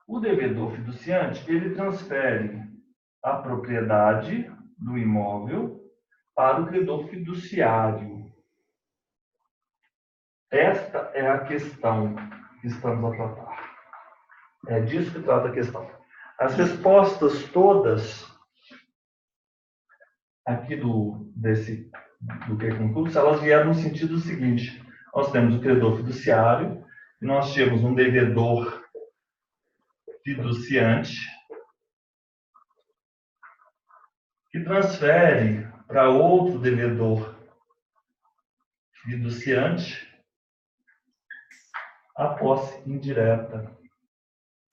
O devedor fiduciante, ele transfere a propriedade do imóvel para o credor fiduciário. Esta é a questão que estamos a tratar. É disso que trata a questão. As respostas todas aqui do que concurso, elas vieram no sentido seguinte: nós temos o credor fiduciário e nós temos um devedor fiduciante que transfere para outro devedor fiduciante a posse indireta,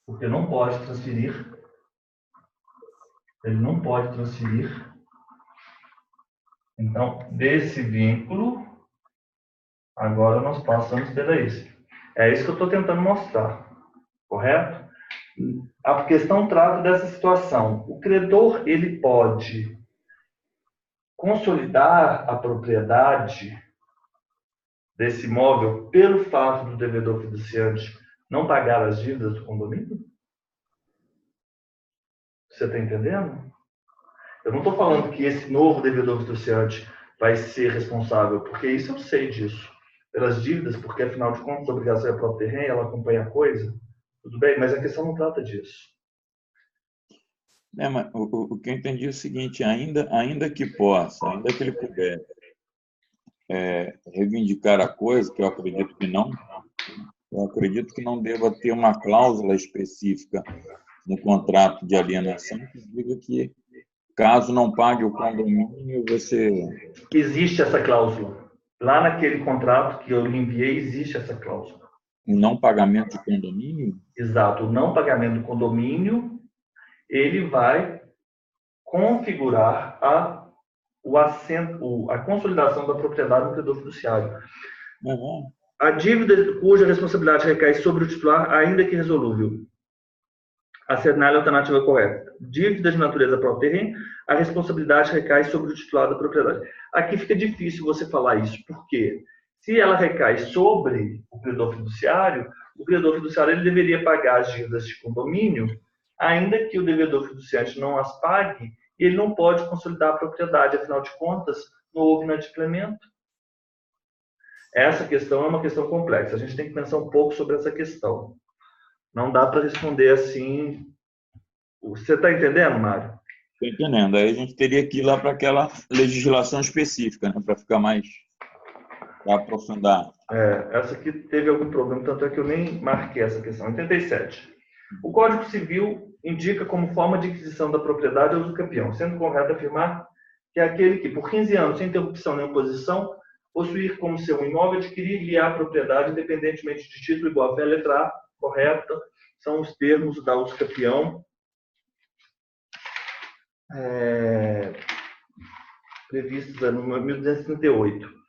porque não pode transferir, ele não pode transferir. Então, desse vínculo, agora nós passamos para isso. É isso que eu estou tentando mostrar, correto? A questão trata dessa situação. O credor, ele pode consolidar a propriedade desse imóvel pelo fato do devedor fiduciante não pagar as dívidas do condomínio? Você está entendendo? Eu não estou falando que esse novo devedor fiduciante vai ser responsável, porque isso eu sei disso. Pelas dívidas, porque afinal de contas a obrigação é próprio terreno, ela acompanha a coisa. Tudo bem, mas a questão não trata disso. Mas o que eu entendi é o seguinte: ainda que possa, ainda que ele puder reivindicar a coisa, que eu acredito que não deva ter uma cláusula específica no contrato de alienação que diga que, caso não pague o condomínio, você... Existe essa cláusula. Lá naquele contrato que eu lhe enviei, existe essa cláusula. O não pagamento de condomínio? Exato. O não pagamento do condomínio, ele vai configurar a consolidação da propriedade no credor fiduciário. Uhum. A dívida cuja responsabilidade recai sobre o titular, ainda que resolúvel. Assinale a alternativa correta. Dívida de natureza pró-terreno, a responsabilidade recai sobre o titular da propriedade. Aqui fica difícil você falar isso, porque se ela recai sobre o credor fiduciário ele deveria pagar as dívidas de condomínio, ainda que o devedor fiduciante não as pague, e ele não pode consolidar a propriedade, afinal de contas, não houve inadimplemento. Essa questão é uma questão complexa. A gente tem que pensar um pouco sobre essa questão. Não dá para responder assim. Você está entendendo, Mário? Estou entendendo. Aí a gente teria que ir lá para aquela legislação específica, né? Para ficar mais... para aprofundar. Essa aqui teve algum problema, tanto é que eu nem marquei essa questão. 87. O Código Civil indica como forma de aquisição da propriedade o usucapião, sendo correto afirmar que é aquele que, por 15 anos, sem interrupção nem oposição, possuir como seu imóvel, adquirir-lhe a propriedade, independentemente de título igual à letra A, correta, são os termos da usucapião previstos no 1238.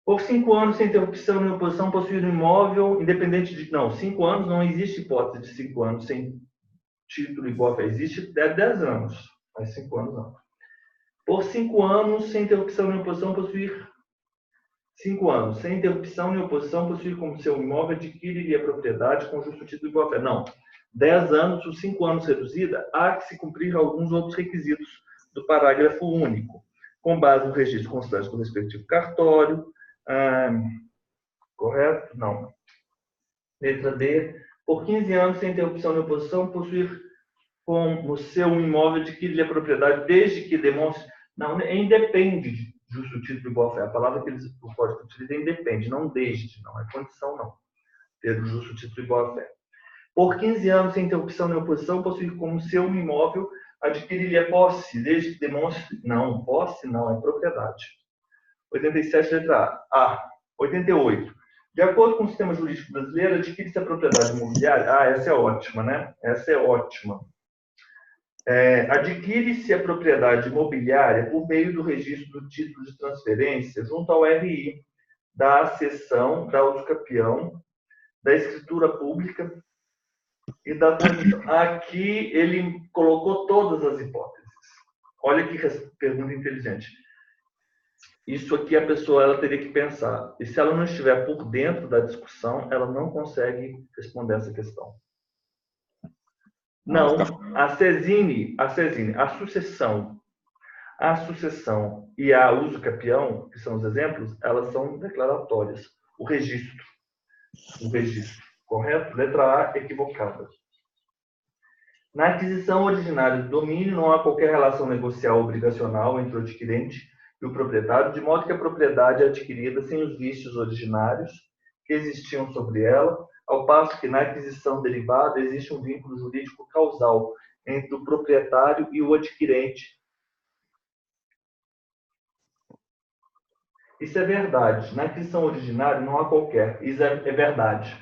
Por 5 anos, sem interrupção nem oposição, possuir um imóvel, independente de... Não, 5 anos não existe hipótese de 5 anos sem título igual a... Existe 10 anos, mas 5 anos não. Por 5 anos, sem interrupção nem oposição, possuir... 5 anos, sem interrupção nem oposição, possuir como seu imóvel, adquirir a propriedade com justo título igual a... Não. 10 anos, os 5 anos reduzida, há que se cumprir alguns outros requisitos do parágrafo único, com base no registro constante do respectivo cartório. Correto? Não. Letra D. Por 15 anos, sem interrupção nem oposição, possuir como seu imóvel, adquirir a propriedade, desde que demonstre... Não, independe de justo título igual a fé. A palavra que o código utiliza é independe, não desde, não é condição, não. Ter o justo título igual a fé. Por 15 anos, sem interrupção nem oposição, possuir como seu imóvel, adquirir a posse, desde que demonstre... Não, posse não, é propriedade. 87, letra A. 88. De acordo com o sistema jurídico brasileiro, adquire-se a propriedade imobiliária... essa é ótima, né? Essa é ótima. Adquire-se a propriedade imobiliária por meio do registro do título de transferência junto ao RI, da cessão, da usucapião, da escritura pública e da transmissão. Aqui ele colocou todas as hipóteses. Olha que pergunta inteligente. Isso aqui a pessoa ela teria que pensar. E se ela não estiver por dentro da discussão, ela não consegue responder essa questão. Não, a sucessão e a usucapião, que são os exemplos, elas são declaratórias. O registro, correto? Letra A, equivocada. Na aquisição originária do domínio, não há qualquer relação negocial obrigacional entre o adquirente e o proprietário, de modo que a propriedade é adquirida sem os vícios originários que existiam sobre ela, ao passo que na aquisição derivada existe um vínculo jurídico causal entre o proprietário e o adquirente. Isso é verdade. Na aquisição originária não há qualquer. Isso é verdade.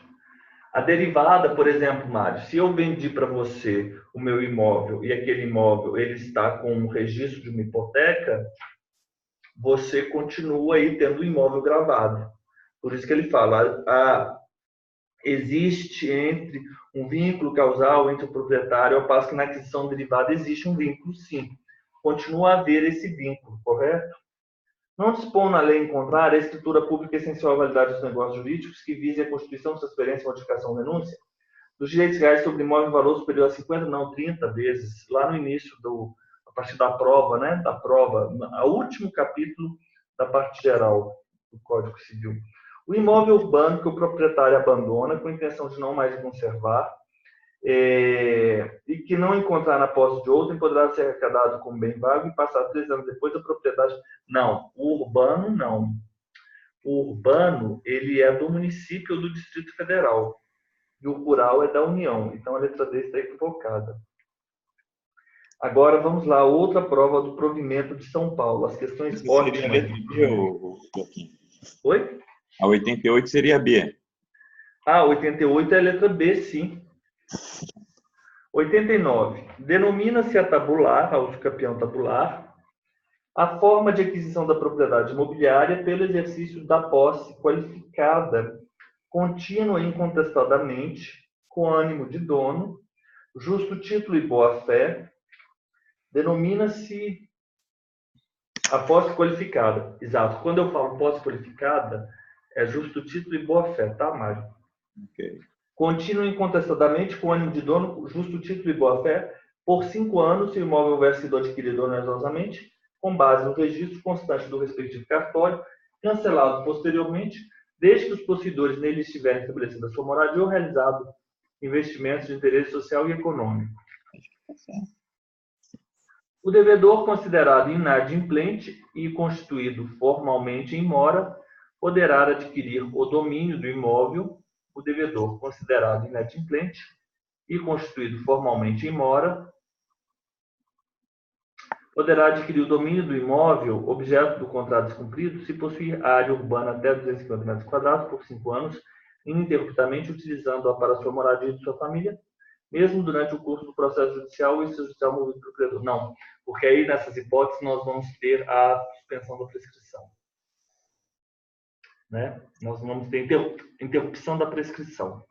A derivada, por exemplo, Mário, se eu vendi para você o meu imóvel e aquele imóvel ele está com um registro de uma hipoteca, você continua aí tendo o imóvel gravado. Por isso que ele fala, existe entre um vínculo causal entre o proprietário, ao passo que na aquisição derivada existe um vínculo, sim. Continua a haver esse vínculo, correto? Não dispõe na lei em contrário a escritura pública essencial à validade dos negócios jurídicos que vise a constituição, transferência, modificação ou renúncia dos direitos reais sobre imóvel em valor superior a 50, não, 30 vezes, lá no início, a partir da prova, né? Da prova, o último capítulo da parte geral do Código Civil. O imóvel urbano que o proprietário abandona com a intenção de não mais conservar e que não encontrar na posse de outrem poderá ser arrecadado como bem vago e passar 3 anos depois a propriedade... Não, o urbano não. O urbano, ele é do município ou do Distrito Federal. E o rural é da União. Então, a letra D está equivocada. Agora, vamos lá. Outra prova do provimento de São Paulo. As questões ótimas. Seria a letra B, Oi? A 88 seria B. 88 é a letra B, sim. 89. Denomina-se a tabular, a uso capião tabular, a forma de aquisição da propriedade imobiliária pelo exercício da posse qualificada, contínua e incontestadamente, com ânimo de dono, justo título e boa-fé. Denomina-se a posse qualificada. Exato. Quando eu falo posse qualificada, é justo título e boa-fé, tá, Mário? Ok. Contínua e incontestadamente, com ânimo de dono, justo título e boa-fé, por 5 anos, se o imóvel houver sido adquirido onerosamente, com base no registro constante do respectivo cartório, cancelado posteriormente, desde que os possuidores nele estiverem estabelecido a sua moradia ou realizado investimentos de interesse social e econômico. O devedor considerado inadimplente e constituído formalmente em mora poderá adquirir o domínio do imóvel. O devedor considerado inadimplente e constituído formalmente em mora poderá adquirir o domínio do imóvel, objeto do contrato descumprido, se possuir área urbana até 250 metros quadrados por 5 anos, ininterruptamente utilizando-a para sua moradia e de sua família, mesmo durante o curso do processo judicial e se judicial movido pelo credor. Não, porque aí nessas hipóteses nós vamos ter a suspensão da prescrição. Né? Nós vamos ter interrupção da prescrição.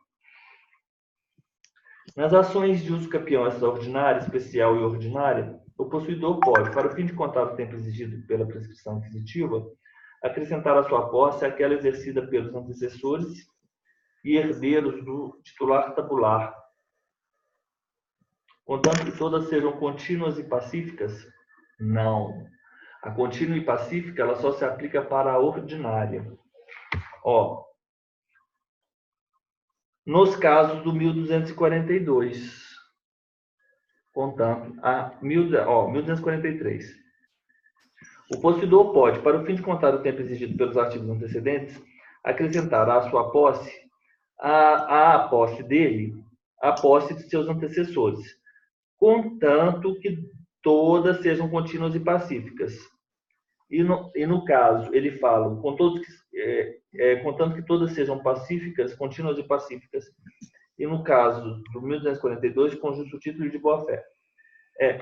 Nas ações de uso capião extraordinária, especial e ordinária, o possuidor pode, para o fim de contar o tempo exigido pela prescrição aquisitiva, acrescentar à sua posse aquela exercida pelos antecessores e herdeiros do titular tabular, contanto que todas sejam contínuas e pacíficas? Não. A contínua e pacífica ela só se aplica para a ordinária. Ó, nos casos do 1242, contanto a 1243. O possuidor pode, para o fim de contar o tempo exigido pelos artigos antecedentes, acrescentar à sua posse, à posse dele, a posse de seus antecessores, contanto que todas sejam contínuas e pacíficas. E no caso, ele fala, contanto que todas sejam pacíficas, contínuas e pacíficas. E no caso do 1242, com justo título de boa-fé.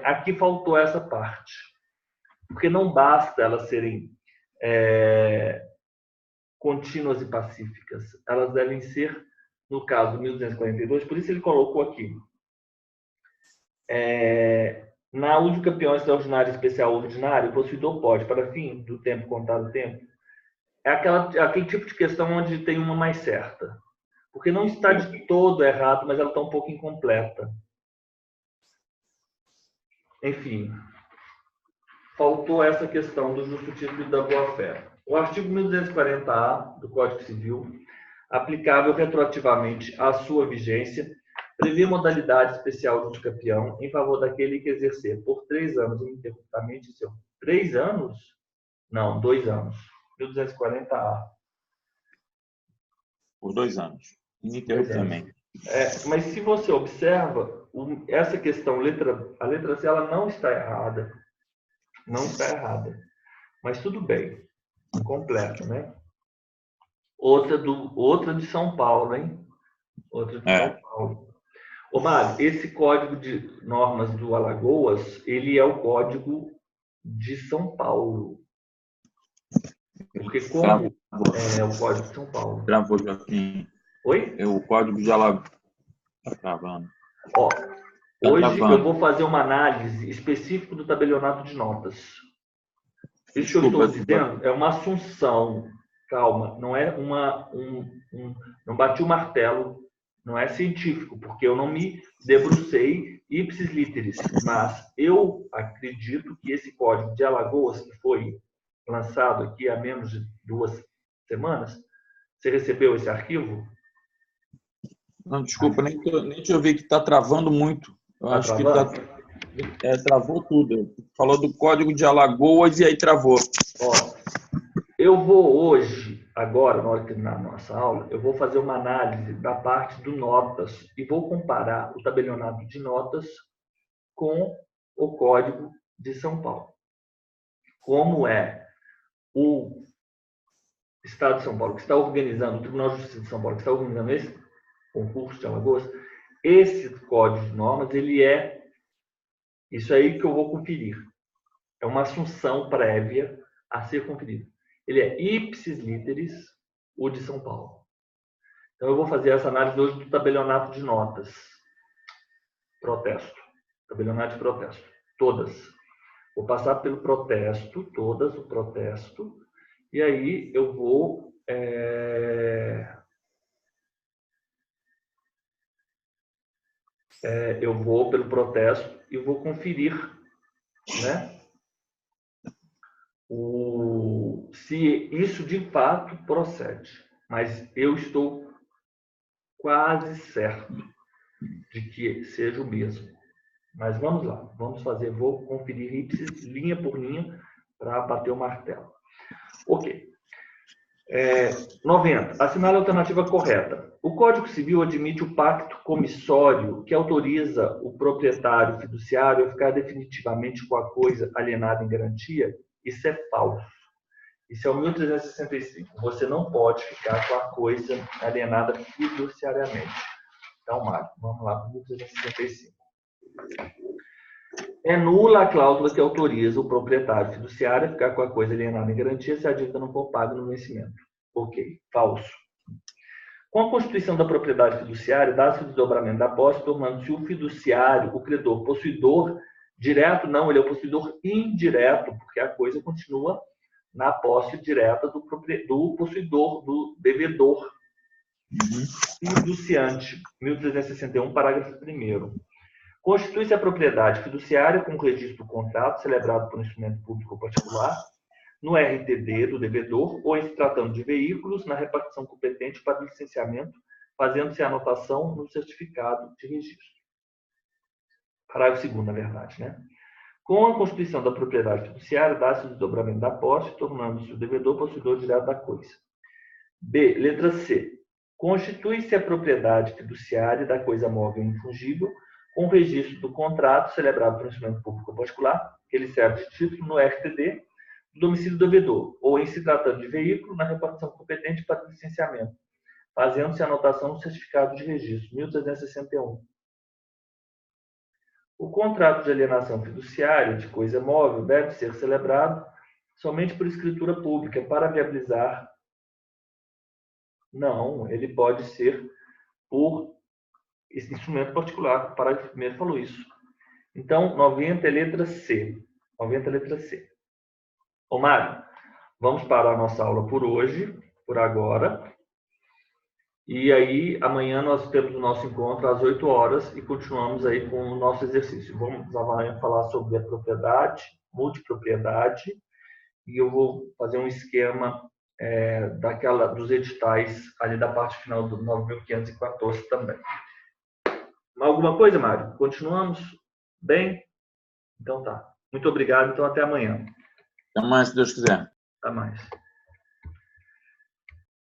Aqui faltou essa parte. Porque não basta elas serem contínuas e pacíficas. Elas devem ser, no caso do 1242, por isso ele colocou aqui. Na uso capião extraordinário especial ordinário, o possuidor pode, para fim do tempo contado tempo, aquele tipo de questão onde tem uma mais certa. Porque não está de todo errado, mas ela está um pouco incompleta. Enfim, faltou essa questão do justo título e da boa-fé. O artigo 1240-A do Código Civil, aplicável retroativamente à sua vigência, prevê modalidade especial de uso capião em favor daquele que exercer por 3 anos ininterruptamente seu... 3 anos? Não, 2 anos. 1240-A. Por 2 anos. Ininterruptamente. Mas se você observa, essa questão, a letra C, ela não está errada. Não está errada. Mas tudo bem. Completo, né? Outra de São Paulo, hein? Outra de São Paulo. Ô, Mário, esse código de normas do Alagoas, ele é o código de São Paulo. Porque como é o código de São Paulo? Travou, Joaquim. Oi? O código de Alagoas. Está travando. Ó, hoje eu vou fazer uma análise específica do tabelionato de notas. Isso que eu estou dizendo é uma assunção. Calma, não é não bati o martelo, não é científico, porque eu não me debrucei ipsis literis, mas eu acredito que esse código de Alagoas, que foi lançado aqui há menos de 2 semanas, você recebeu esse arquivo? Não, desculpa, nem te ouvi, que está travando muito. Eu acho que travou tudo. Falou do código de Alagoas e aí travou. Ó, eu vou hoje, agora, na hora de terminar a nossa aula, eu vou fazer uma análise da parte do notas e vou comparar o tabelionato de notas com o Código de São Paulo. Como é o Estado de São Paulo que está organizando, o Tribunal de Justiça de São Paulo que está organizando esse concurso de Alagoas, esse código de normas, ele é isso aí que eu vou conferir. É uma assunção prévia a ser conferida. Ele é ipsis literis o de São Paulo. Então, eu vou fazer essa análise hoje do tabelionato de notas. Protesto. Tabelionato de protesto. Todas. Vou passar pelo protesto, todas, o protesto. E aí eu vou... eu vou pelo protesto e vou conferir, né? Se isso de fato procede. Mas eu estou quase certo de que seja o mesmo. Mas vamos lá, vamos fazer, vou conferir ipsis linha por linha para bater o martelo. Ok. 90. Assinale a alternativa correta. O Código Civil admite o pacto comissório que autoriza o proprietário fiduciário a ficar definitivamente com a coisa alienada em garantia. Isso é falso. Isso é o 1365. Você não pode ficar com a coisa alienada fiduciariamente. Então, Mário, vamos lá para o 1365. É nula a cláusula que autoriza o proprietário fiduciário a ficar com a coisa alienada em garantia se a dívida não for paga no vencimento. Ok, falso. Com a constituição da propriedade fiduciária, dá-se o desdobramento da posse, tornando-se o fiduciário, o credor, possuidor direto, não, ele é o possuidor indireto, porque a coisa continua na posse direta do possuidor, do devedor. Fiduciante, 1361, parágrafo 1º. Constitui-se a propriedade fiduciária com o registro do contrato celebrado por um instrumento público ou particular, no RTD do devedor, ou em se tratando de veículos, na repartição competente para licenciamento, fazendo-se a anotação no certificado de registro. Parágrafo 2º, na verdade, né? Com a constituição da propriedade fiduciária, dá-se o desdobramento da posse, tornando-se o devedor possuidor direto da coisa. B. Letra C. Constitui-se a propriedade fiduciária da coisa móvel infungível, com o registro do contrato celebrado por um instrumento público ou particular, que ele serve de título no RTD do domicílio do devedor, ou em se tratando de veículo, na repartição competente para licenciamento, fazendo-se a anotação no certificado de registro, 1361. O contrato de alienação fiduciária de coisa móvel deve ser celebrado somente por escritura pública para viabilizar. Não, ele pode ser por esse instrumento particular. O parágrafo 1º falou isso. Então, 90 é letra C. 90 é letra C. Ô, Mário, vamos parar a nossa aula por hoje, por agora. E aí, amanhã nós temos o nosso encontro às 8 horas e continuamos aí com o nosso exercício. Vamos amanhã falar sobre a propriedade, multipropriedade, e eu vou fazer um esquema dos editais ali da parte final do 9.514 também. Alguma coisa, Mário? Continuamos? Bem? Então tá. Muito obrigado. Então até amanhã. Até mais, se Deus quiser. Até mais.